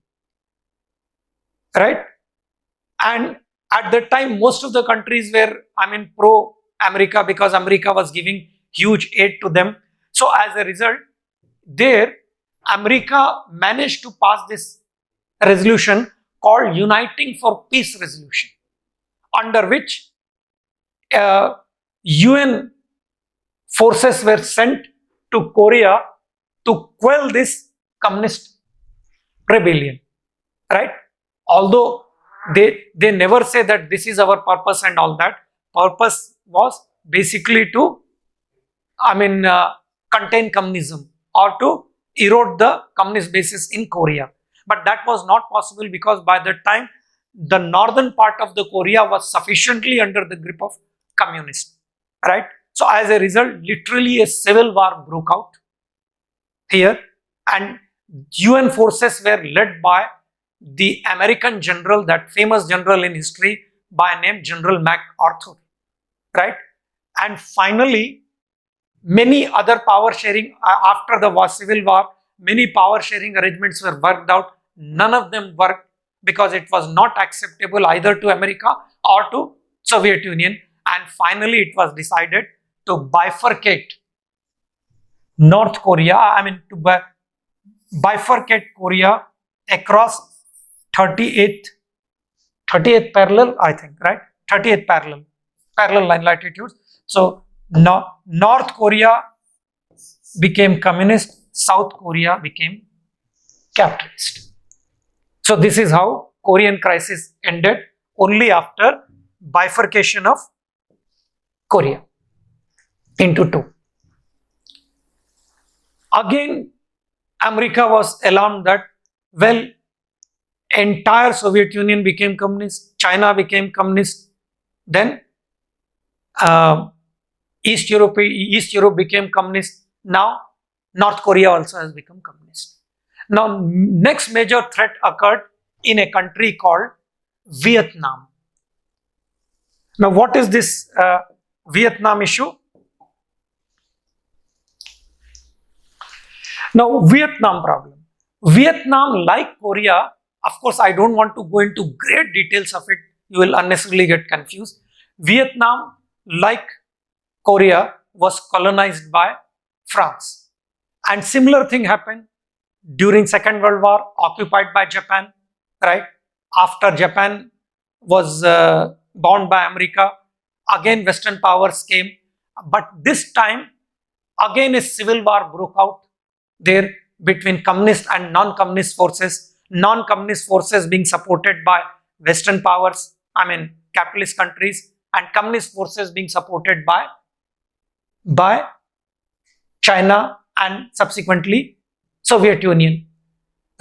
right? And at that time, most of the countries were, I mean, pro-America, because America was giving huge aid to them. So as a result, there, America managed to pass this resolution called Uniting for Peace Resolution, under which UN forces were sent to Korea to quell this communist rebellion, right? Although they never say that this is our purpose and all that. Purpose was basically to, I mean, contain communism or to erode the communist basis in Korea. But that was not possible, because by that time the northern part of the Korea was sufficiently under the grip of communists, right? So as a result, literally a civil war broke out here, and UN forces were led by the American general, that famous general in history by name General MacArthur, right? And finally, many other power sharing after the war, civil war, many power sharing arrangements were worked out. None of them worked, because it was not acceptable either to America or to Soviet Union. And finally, it was decided to bifurcate North Korea, I mean, to bifurcate Korea across 38th parallel, I think, right? 38th parallel line latitudes. So North Korea became communist, South Korea became capitalist. So this is how Korean crisis ended, only after bifurcation of Korea into two. Again, America was alarmed that, well, entire Soviet Union became communist, China became communist, then East Europe became communist. Now North Korea also has become communist. Now next major threat occurred in a country called Vietnam. Now what is this Vietnam issue? Now Vietnam problem. Vietnam, like Korea, of course I don't want to go into great details of it, you will unnecessarily get confused. Vietnam, like Korea, was colonized by France, and similar thing happened during Second World War, occupied by Japan, right? After Japan was bound by America, again Western powers came, but this time again a civil war broke out there between communist and non-communist forces. Non-communist forces being supported by Western powers, I mean capitalist countries, and communist forces being supported by China and subsequently Soviet Union,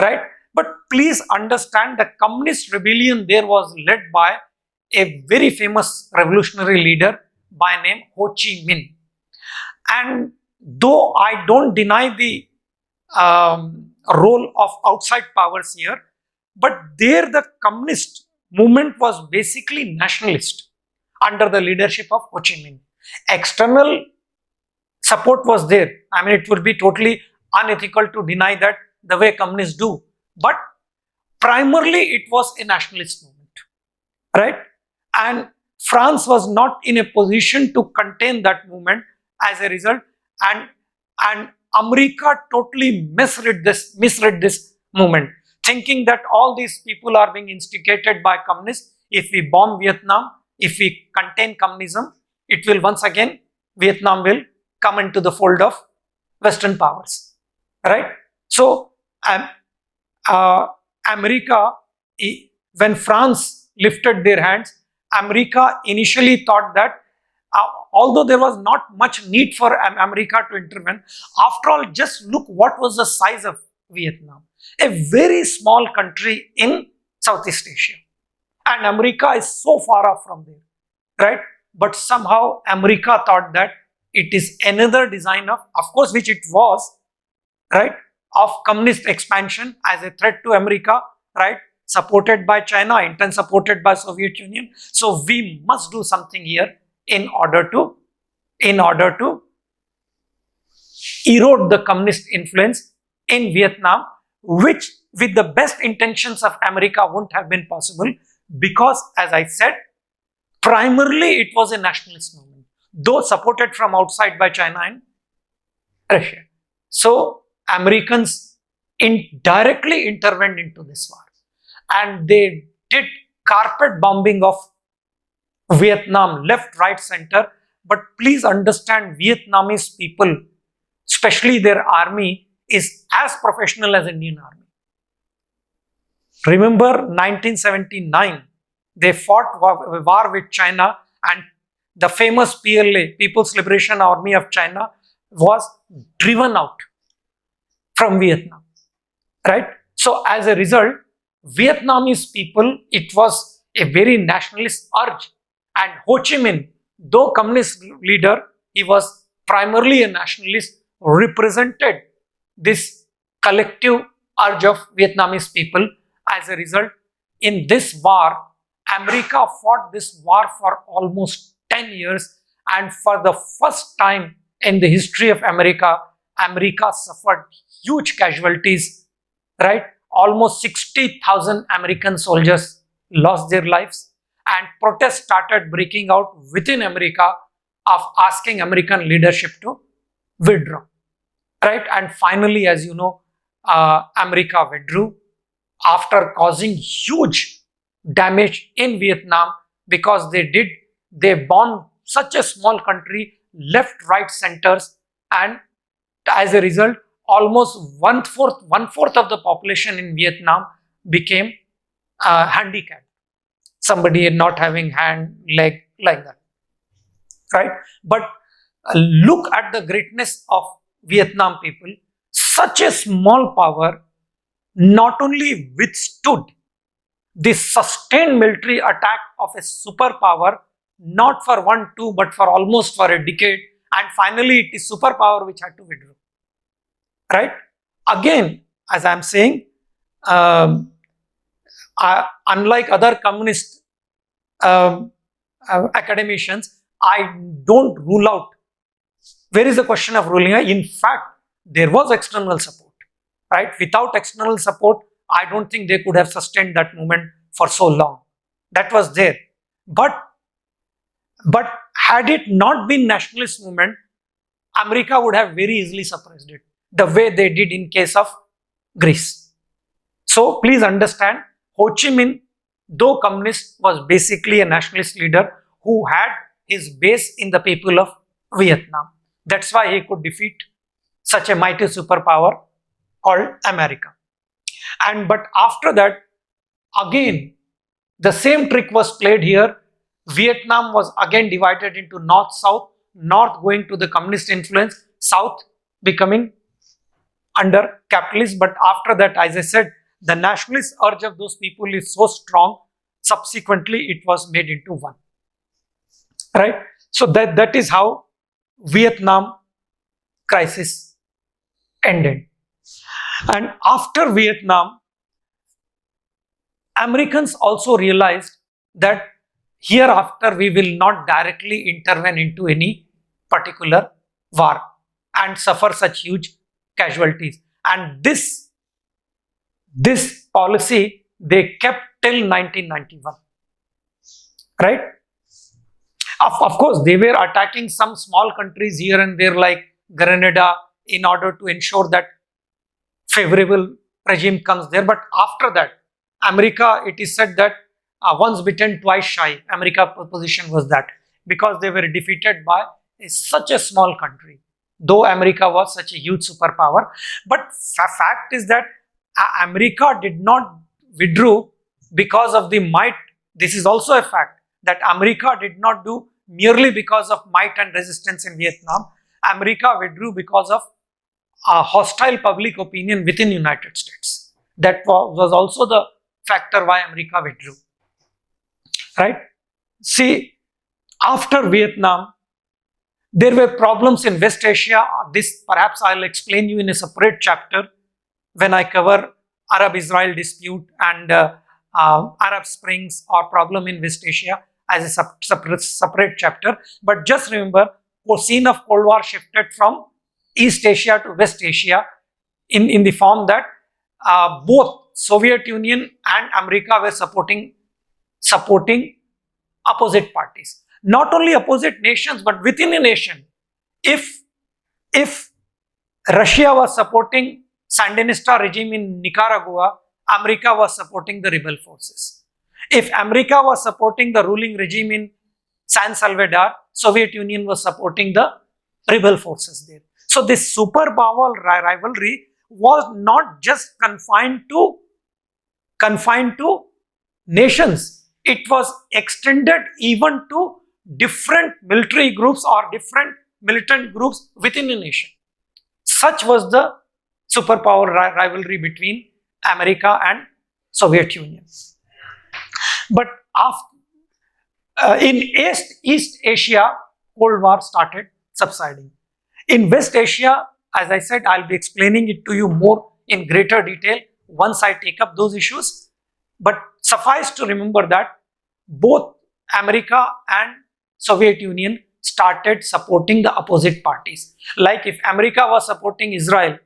right? But please understand, the communist rebellion there was led by a very famous revolutionary leader by name Ho Chi Minh. And though I don't deny the role of outside powers here, but there the communist movement was basically nationalist under the leadership of Ho Chi Minh. External support was there. I mean, it would be totally unethical to deny that the way communists do, but primarily it was a nationalist movement. right? And France was not in a position to contain that movement as a result, and America totally misread this movement, thinking that all these people are being instigated by communists. If we bomb Vietnam, if we contain communism, it will once again, Vietnam will come into the fold of Western powers, right? So, America, when France lifted their hands, America initially thought that although there was not much need for America to intervene, after all, just look what was the size of Vietnam. A very small country in Southeast Asia. And America is so far off from there, right? But somehow America thought that it is another design of course, which it was, right, of communist expansion as a threat to America, right, supported by China, in turn supported by Soviet Union. So we must do something here in order to erode the communist influence in Vietnam, which with the best intentions of America wouldn't have been possible, because as I said, primarily it was a nationalist movement, though supported from outside by China and Russia. So Americans directly intervened into this war, and they did carpet bombing of Vietnam, left, right, center. But please understand, Vietnamese people, especially their army, is as professional as Indian army. Remember 1979, they fought war with China, and the famous PLA, People's Liberation Army of China, was driven out from Vietnam, right? So as a result, Vietnamese people, it was a very nationalist urge, and Ho Chi Minh, though communist leader, he was primarily a nationalist, represented this collective urge of Vietnamese people. As a result, in this war, America fought this war for almost 10 years, and for the first time in the history of America, America suffered huge casualties, right? Almost 60,000 American soldiers lost their lives, and protests started breaking out within America of asking American leadership to withdraw, right? And finally, as you know, America withdrew after causing huge damage in Vietnam, because they bombed such a small country, left, right, centers, and as a result, almost one fourth of the population in Vietnam became handicapped. Somebody not having hand, leg, like that, right? But look at the greatness of Vietnam people. Such a small power not only withstood the sustained military attack of a superpower, not for 1, 2, but for almost for a decade, and finally it is superpower which had to withdraw, right? Again, as I am saying, unlike other communist academicians, I don't rule out. Where is the question of ruling out? In fact, there was external support, right? Without external support, I don't think they could have sustained that movement for so long. That was there. But had it not been nationalist movement, America would have very easily suppressed it, the way they did in case of Greece. So please understand, Ho Chi Minh, though communist, was basically a nationalist leader who had his base in the people of Vietnam. That's why he could defeat such a mighty superpower called America. But after that, again, the same trick was played here. Vietnam was again divided into north-south, north going to the communist influence, south becoming under capitalist. But after that, as I said, the nationalist urge of those people is so strong, subsequently it was made into one, right? So that is how Vietnam crisis ended. And after Vietnam, Americans also realized that hereafter we will not directly intervene into any particular war and suffer such huge casualties. And this policy they kept till 1991. right? Of course, they were attacking some small countries here and there like Grenada in order to ensure that favorable regime comes there. But after that, America, it is said that once bitten, twice shy. America's position was that because they were defeated by such a small country, though America was such a huge superpower. But fact is that America did not withdraw because of the might. This is also a fact that America did not do merely because of might and resistance in Vietnam. America withdrew because of hostile public opinion within United States. That was also the factor why America withdrew. Right? See, after Vietnam, there were problems in West Asia. This perhaps I'll explain you in a separate chapter when I cover Arab-Israel dispute and Arab Springs or problem in West Asia as a separate chapter. But just remember, the scene of Cold War shifted from East Asia to West Asia in the form that both Soviet Union and America were supporting opposite parties. Not only opposite nations, but within a nation. If Russia was supporting Sandinista regime in Nicaragua, America was supporting the rebel forces. If America was supporting the ruling regime in San Salvador, Soviet Union was supporting the rebel forces there. So this superpower rivalry was not just confined to nations. It was extended even to different military groups or different militant groups within a nation. Such was the superpower rivalry between America and Soviet Union. But in East Asia, Cold War started subsiding. In West Asia, as I said, I'll be explaining it to you more in greater detail once I take up those issues. But suffice to remember that both America and Soviet Union started supporting the opposite parties. Like if America was supporting Israel,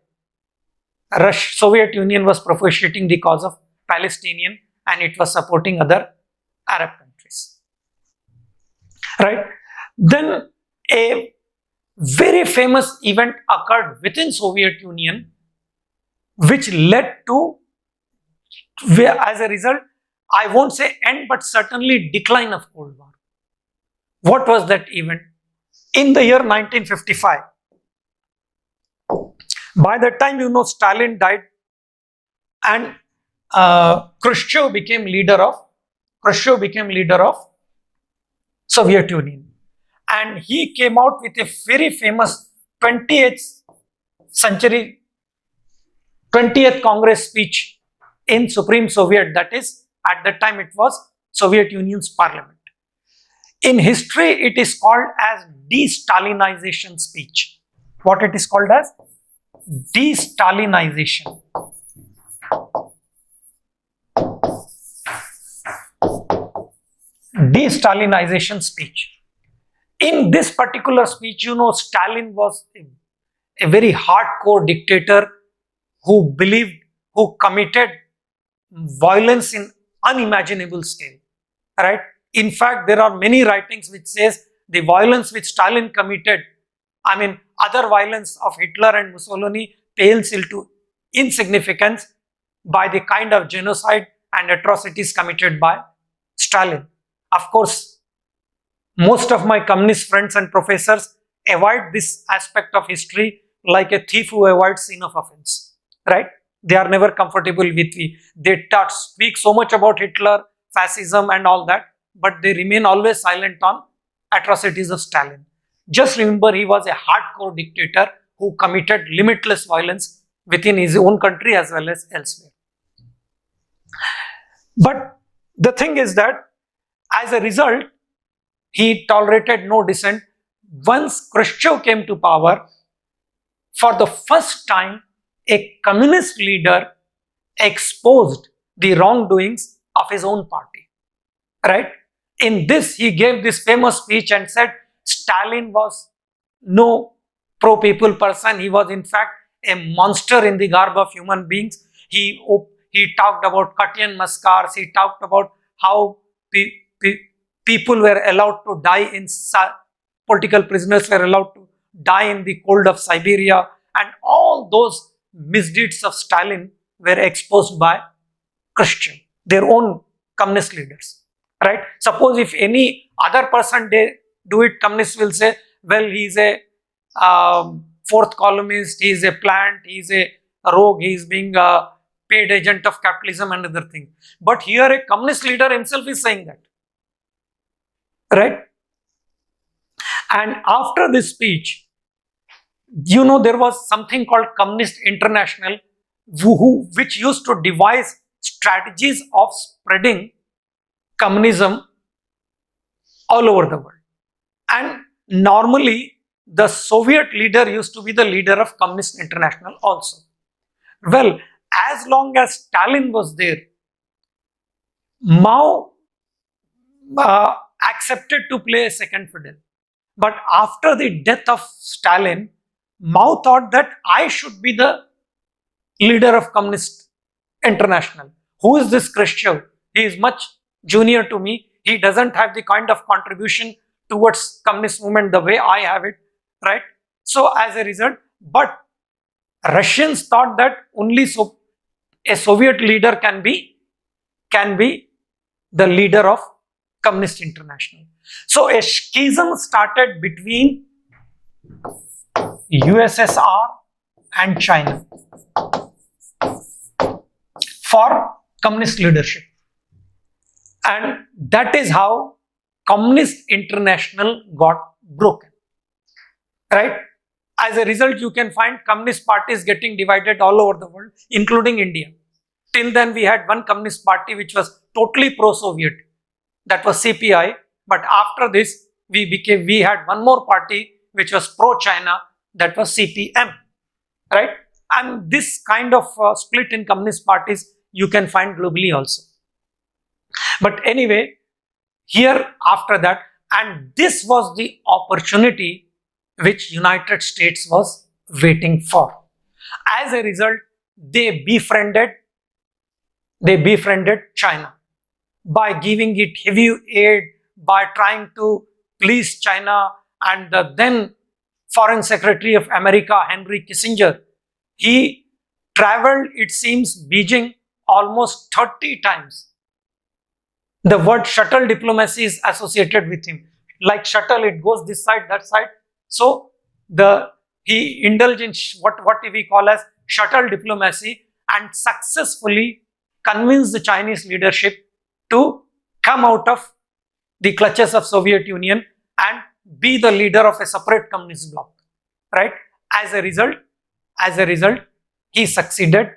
Soviet Union was propitiating the cause of Palestinian and it was supporting other Arab countries. Right? Then a very famous event occurred within Soviet Union which led to, as a result, I won't say end, but certainly decline of Cold War. What was that event? In the year 1955, by that time, Stalin died and Khrushchev became leader of Soviet Union. And he came out with a very famous 20th Congress speech in Supreme Soviet, that is, at that time it was Soviet Union's parliament. In history, it is called as de-Stalinization speech. What it is called as? De-Stalinization. De-Stalinization speech. In this particular speech, Stalin was a very hardcore dictator who committed violence in unimaginable scale, right? In fact, there are many writings which says the violence which Stalin committed, other violence of Hitler and Mussolini pales into insignificance by the kind of genocide and atrocities committed by Stalin. Of course, most of my communist friends and professors avoid this aspect of history like a thief who avoids scene of offense, right? They are never comfortable with it. They speak so much about Hitler, fascism and all that, but they remain always silent on atrocities of Stalin. Just remember, he was a hardcore dictator who committed limitless violence within his own country as well as elsewhere. But the thing is that as a result, he tolerated no dissent. Once Khrushchev came to power, for the first time, a communist leader exposed the wrongdoings of his own party, right? In this, he gave this famous speech and said Stalin was no pro-people person. He was in fact a monster in the garb of human beings. He talked about Katyn massacres. He talked about how People were allowed to die political prisoners were allowed to die in the cold of Siberia, and all those misdeeds of Stalin were exposed by Khrushchev, their own communist leaders, right? Suppose if any other person they do it, communists will say, well, he's a fourth columnist, he's a plant, he's a rogue, he's being a paid agent of capitalism and other things. But here a communist leader himself is saying that, right? And after this speech, there was something called Communist International, which used to devise strategies of spreading communism all over the world. And normally, the Soviet leader used to be the leader of Communist International also. Well, as long as Stalin was there, Mao accepted to play a second fiddle. But after the death of Stalin, Mao thought that I should be the leader of Communist International. Who is this Khrushchev? He is much junior to me. He doesn't have the kind of contribution towards communist movement the way I have it, right? So as a result, but Russians thought that only a Soviet leader can be the leader of Communist International. So a schism started between USSR and China for communist leadership. And that is how Communist International got broken, right? As a result, you can find communist parties getting divided all over the world, including India. Till then, we had one communist party which was totally pro-Soviet, that was CPI. But after this, we had one more party which was pro-China, that was CPM, right? And this kind of split in communist parties you can find globally also. But anyway, here after that, and this was the opportunity which United States was waiting for. As a result, they befriended China by giving it heavy aid, by trying to please China. And the then Foreign Secretary of America, Henry Kissinger, he traveled, it seems, Beijing almost 30 times. The word shuttle diplomacy is associated with him. Like shuttle, it goes this side, that side. So he indulged in what we call as shuttle diplomacy, and successfully convinced the Chinese leadership to come out of the clutches of Soviet Union and be the leader of a separate communist bloc, right? As a result, he succeeded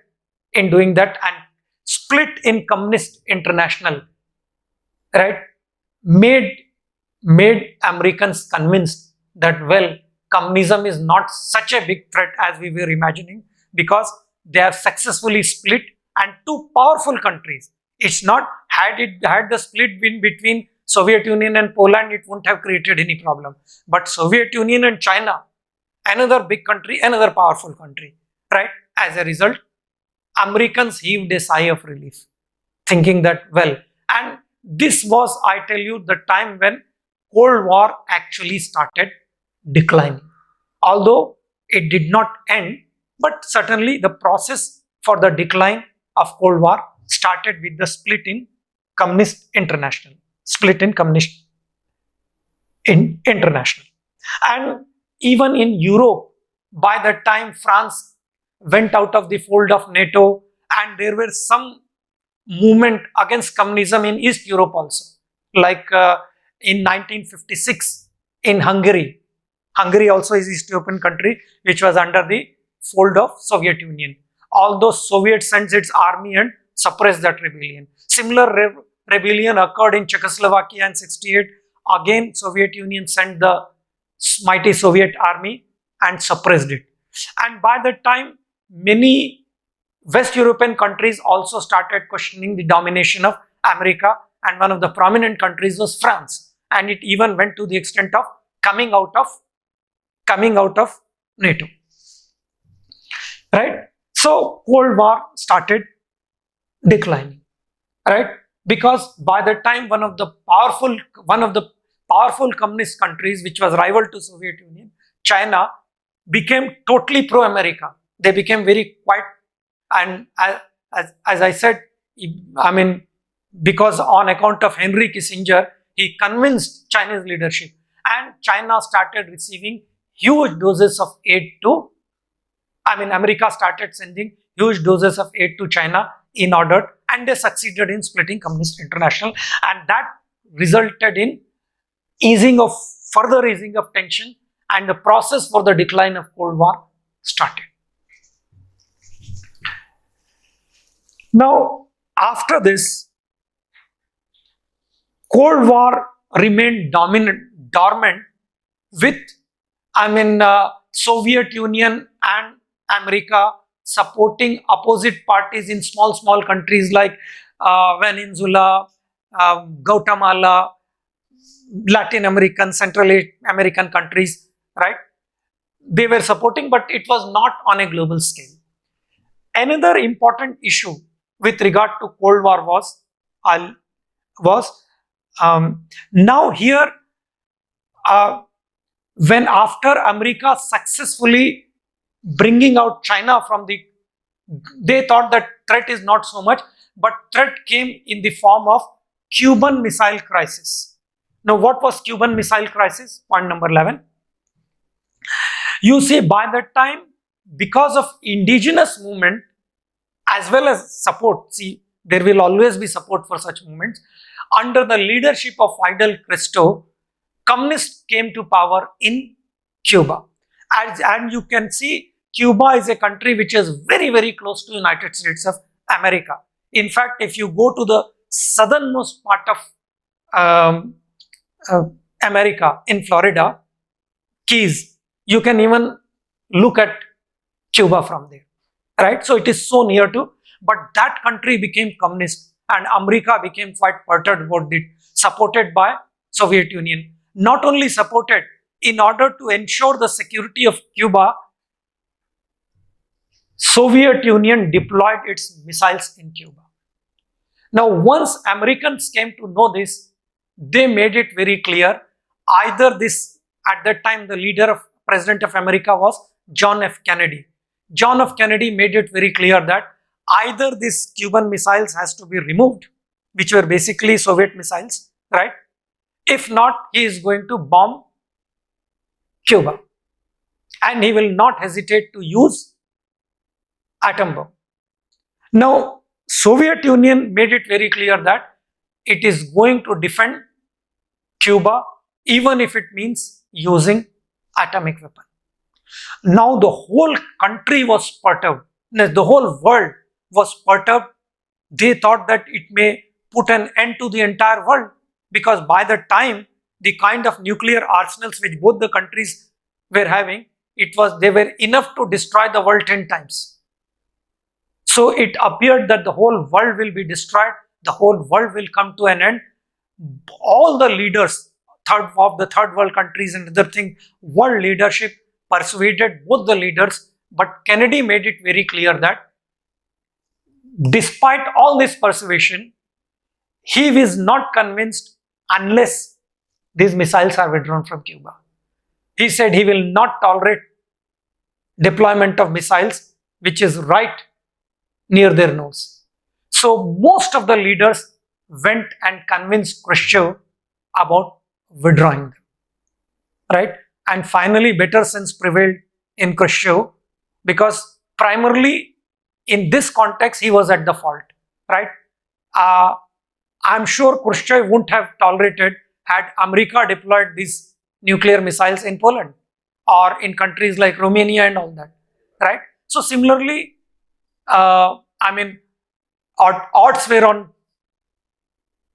in doing that, and split in Communist International, right, made Americans convinced that, well, communism is not such a big threat as we were imagining, because they have successfully split, and two powerful countries. It's not, had the split been between Soviet Union and Poland, it wouldn't have created any problem. But Soviet Union and China, another big country, another powerful country, right? As a result, Americans heaved a sigh of relief, thinking that, well, and this was, I tell you, the time when Cold War actually started declining. Although it did not end, but certainly the process for the decline of Cold War started with the split in Communist International. And even in Europe, by that time France went out of the fold of NATO, and there were some movement against communism in East Europe also. Like in 1956 in Hungary. Hungary also is East European country which was under the fold of Soviet Union. Although Soviet sends its army and suppressed that rebellion. Similar rebellion occurred in Czechoslovakia in 1968. Again, Soviet Union sent the mighty Soviet army and suppressed it. And by that time, many West European countries also started questioning the domination of America, and one of the prominent countries was France. And it even went to the extent of coming out of NATO. Right? So Cold War started declining. Right? because by the time one of the powerful communist countries, which was rival to Soviet Union, China, became totally pro-America. They became very quiet, and as I said, I mean, because on account of Henry Kissinger, he convinced Chinese leadership, and China started receiving huge doses of aid to, America started sending huge doses of aid to China in order, and they succeeded in splitting Communist International, and that resulted in further easing of tension, and the process for the decline of Cold War started. Now, after this, Cold War remained dormant with, Soviet Union and America supporting opposite parties in small countries like Venezuela, Guatemala, Latin American, Central American countries, right? They were supporting, but it was not on a global scale. Another important issue with regard to Cold War was now here, when after America successfully bringing out China from they thought that threat is not so much, but threat came in the form of Cuban Missile Crisis. Now, what was Cuban Missile Crisis? Point number 11. You see, by that time, because of indigenous movement as well as support, see, there will always be support for such movements. Under the leadership of Fidel Castro, communists came to power in Cuba. And you can see, Cuba is a country which is very, very close to the United States of America. In fact, if you go to the southernmost part of America, in Florida, Keys, you can even look at Cuba from there, right? So it is so near to, but that country became communist, and America became quite perturbed about it, supported by Soviet Union. Not only supported, in order to ensure the security of Cuba, Soviet Union deployed its missiles in Cuba. Now, once Americans came to know this, they made it very clear, either this, at that time the President of America was John F. Kennedy. John F. Kennedy made it very clear that either these Cuban missiles has to be removed, which were basically Soviet missiles, right? If not, he is going to bomb Cuba, and he will not hesitate to use atom bomb. Now, Soviet Union made it very clear that it is going to defend Cuba even if it means using atomic weapon. Now the whole country was perturbed, the whole world was perturbed. They thought that it may put an end to the entire world, because by the time the kind of nuclear arsenals which both the countries were having, they were enough to destroy the world 10 times. So it appeared that the whole world will be destroyed, the whole world will come to an end. All the leaders of the third world countries and other things, world leadership persuaded both the leaders, but Kennedy made it very clear that despite all this persuasion, he was not convinced unless these missiles are withdrawn from Cuba. He said he will not tolerate deployment of missiles which is right near their nose. So most of the leaders went and convinced Khrushchev about withdrawing them, right? And finally, better sense prevailed in Khrushchev, because primarily in this context, he was at the fault, right? I'm sure Khrushchev wouldn't have tolerated had America deployed these nuclear missiles in Poland or in countries like Romania and all that, right? So similarly, odds were on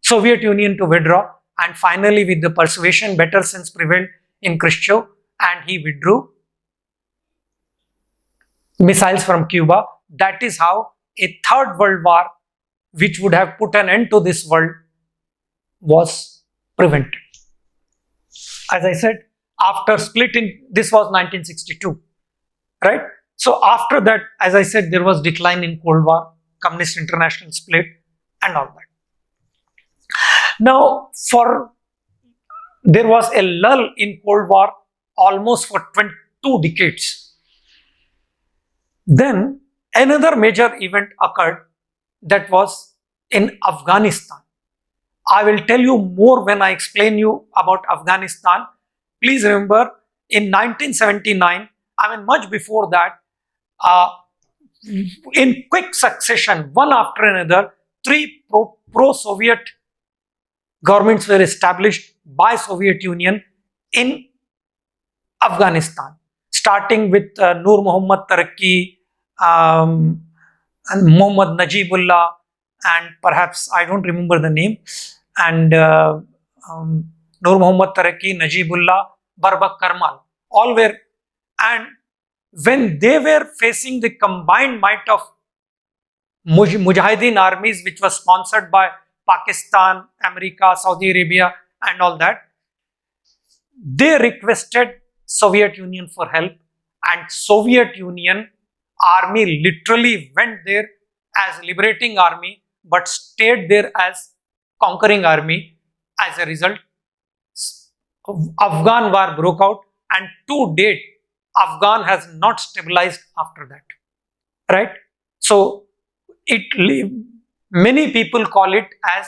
Soviet Union to withdraw, and finally with the persuasion, better sense prevailed in Khrushchev, and he withdrew missiles from Cuba. That is how a third world war, which would have put an end to this world, was prevented. As I said, after splitting, this was 1962, right? So after that, as I said, there was decline in Cold War, Communist International split and all that. Now, there was a lull in Cold War almost for 22 decades. Then another major event occurred, that was in Afghanistan. I will tell you more when I explain you about Afghanistan. Please remember, in 1979, I mean much before that, in quick succession, one after another, three pro-Soviet governments were established by Soviet Union in Afghanistan, starting with Nur Muhammad Taraki, and Muhammad Najibullah, and perhaps I don't remember the name, and Nur Muhammad Taraki, Najibullah, Barbak Karmal, all were, and when they were facing the combined might of Mujahideen armies, which was sponsored by Pakistan, America, Saudi Arabia, and all that, they requested Soviet Union for help, and Soviet Union army literally went there as liberating army, but stayed there as conquering army. As a result, Afghan war broke out, and to date, Afghan has not stabilized after that. Right? So, many people call it as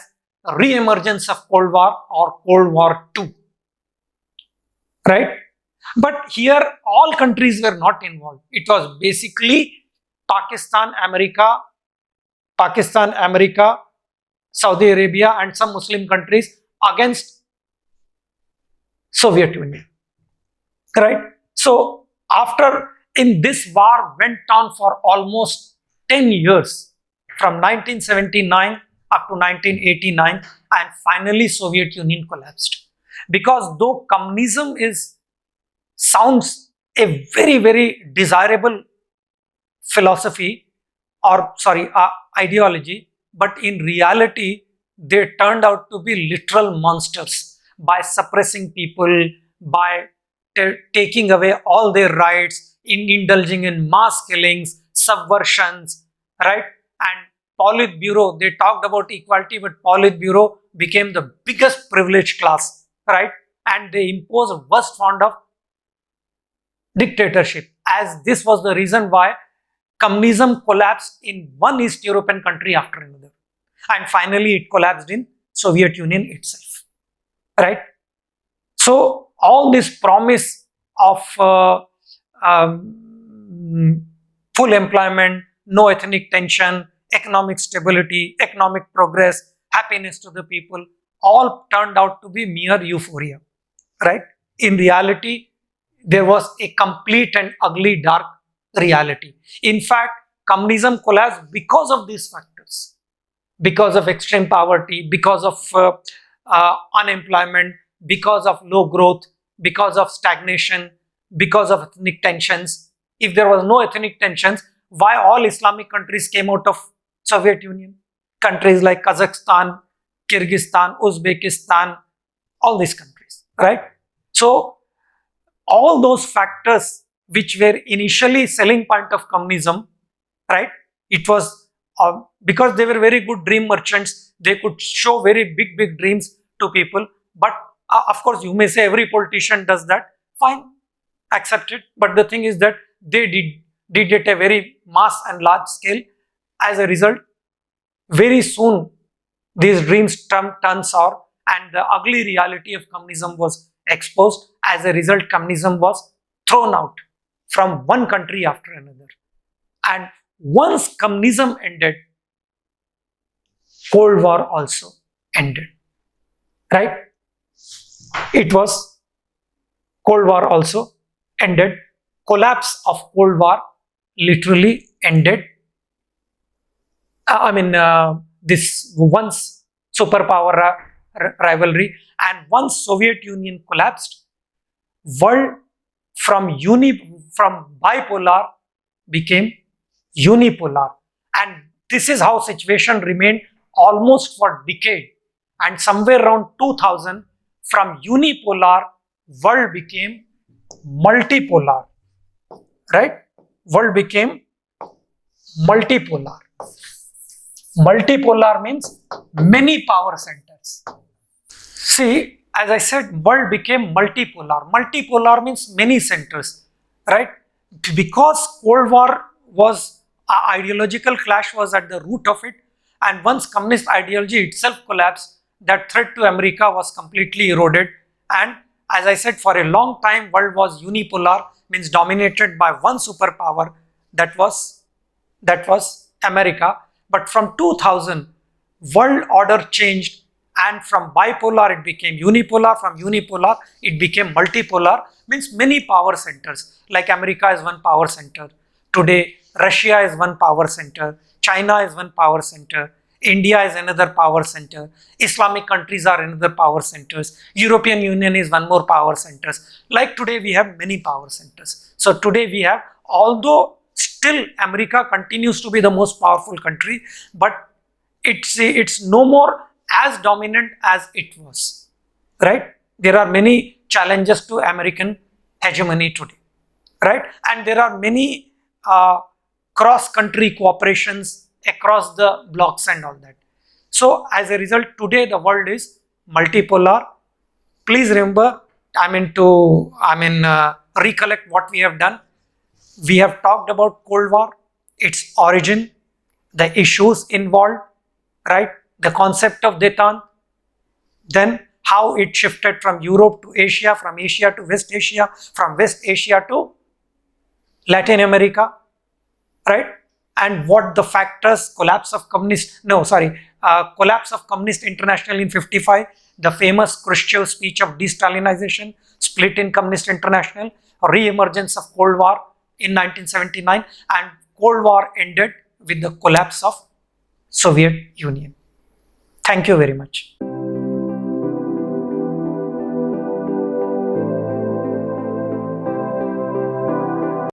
re-emergence of Cold War or Cold War II. Right? But here, all countries were not involved. It was basically Pakistan, America, Saudi Arabia, and some Muslim countries against Soviet Union. Right? So, in this war went on for almost 10 years, from 1979 up to 1989, and finally Soviet Union collapsed. Because though communism sounds a very, very desirable philosophy, or ideology, but in reality, they turned out to be literal monsters by suppressing people, by taking away all their rights, indulging in mass killings, subversions, right? And Politburo, they talked about equality, but Politburo became the biggest privileged class, right? And they imposed worst form of dictatorship, as this was the reason why communism collapsed in one East European country after another. And finally, it collapsed in Soviet Union itself, right? So, all this promise of full employment, no ethnic tension, economic stability, economic progress, happiness to the people, all turned out to be mere euphoria, right? In reality, there was a complete and ugly dark reality. In fact, communism collapsed because of these factors, because of extreme poverty, because of unemployment, because of low growth, because of stagnation, because of ethnic tensions. If there was no ethnic tensions, why all Islamic countries came out of Soviet Union? Countries like Kazakhstan, Kyrgyzstan, Uzbekistan, all these countries, right? So, all those factors which were initially selling point of communism, right? It was because they were very good dream merchants, they could show very big dreams to people. But of course, you may say every politician does that. Fine, accept it. But the thing is that they did it at a very mass and large scale. As a result, very soon these dreams turned sour, and the ugly reality of communism was exposed. As a result, communism was thrown out from one country after another. And once communism ended, Cold War also ended, right? It was Cold War also ended. Collapse of Cold War literally ended. This once superpower rivalry, and once Soviet Union collapsed, world from bipolar became unipolar, and this is how situation remained almost for decade. And somewhere around 2000, from unipolar, world became multipolar, right? World became multipolar. Multipolar means many power centers, See, as I said, world became multipolar. Multipolar means many centers, right? Because Cold War was ideological clash was at the root of it, and once communist ideology itself collapsed, that threat to America was completely eroded. And as I said, for a long time, world was unipolar, means dominated by one superpower, that was America. But from 2000, world order changed, and from bipolar it became unipolar, from unipolar it became multipolar, means many power centers, like America is one power center today, Russia is one power center, China is one power center, India is another power center, Islamic countries are another power centers, European Union is one more power centers. Like today we have many power centers. So today we have, although still America continues to be the most powerful country, but it's no more as dominant as it was, right? There are many challenges to American hegemony today, right? And there are many cross-country cooperations across the blocks and all that. So as a result, today the world is multipolar. Please remember, recollect what we have done. We have talked about Cold War, its origin, the issues involved, right? The concept of détente, then how it shifted from Europe to Asia, from Asia to West Asia, from West Asia to Latin America, right? And what the factors, collapse of Communist International in 55, the famous Khrushchev speech of de-Stalinization, split in Communist International, re-emergence of Cold War in 1979, and Cold War ended with the collapse of Soviet Union. Thank you very much.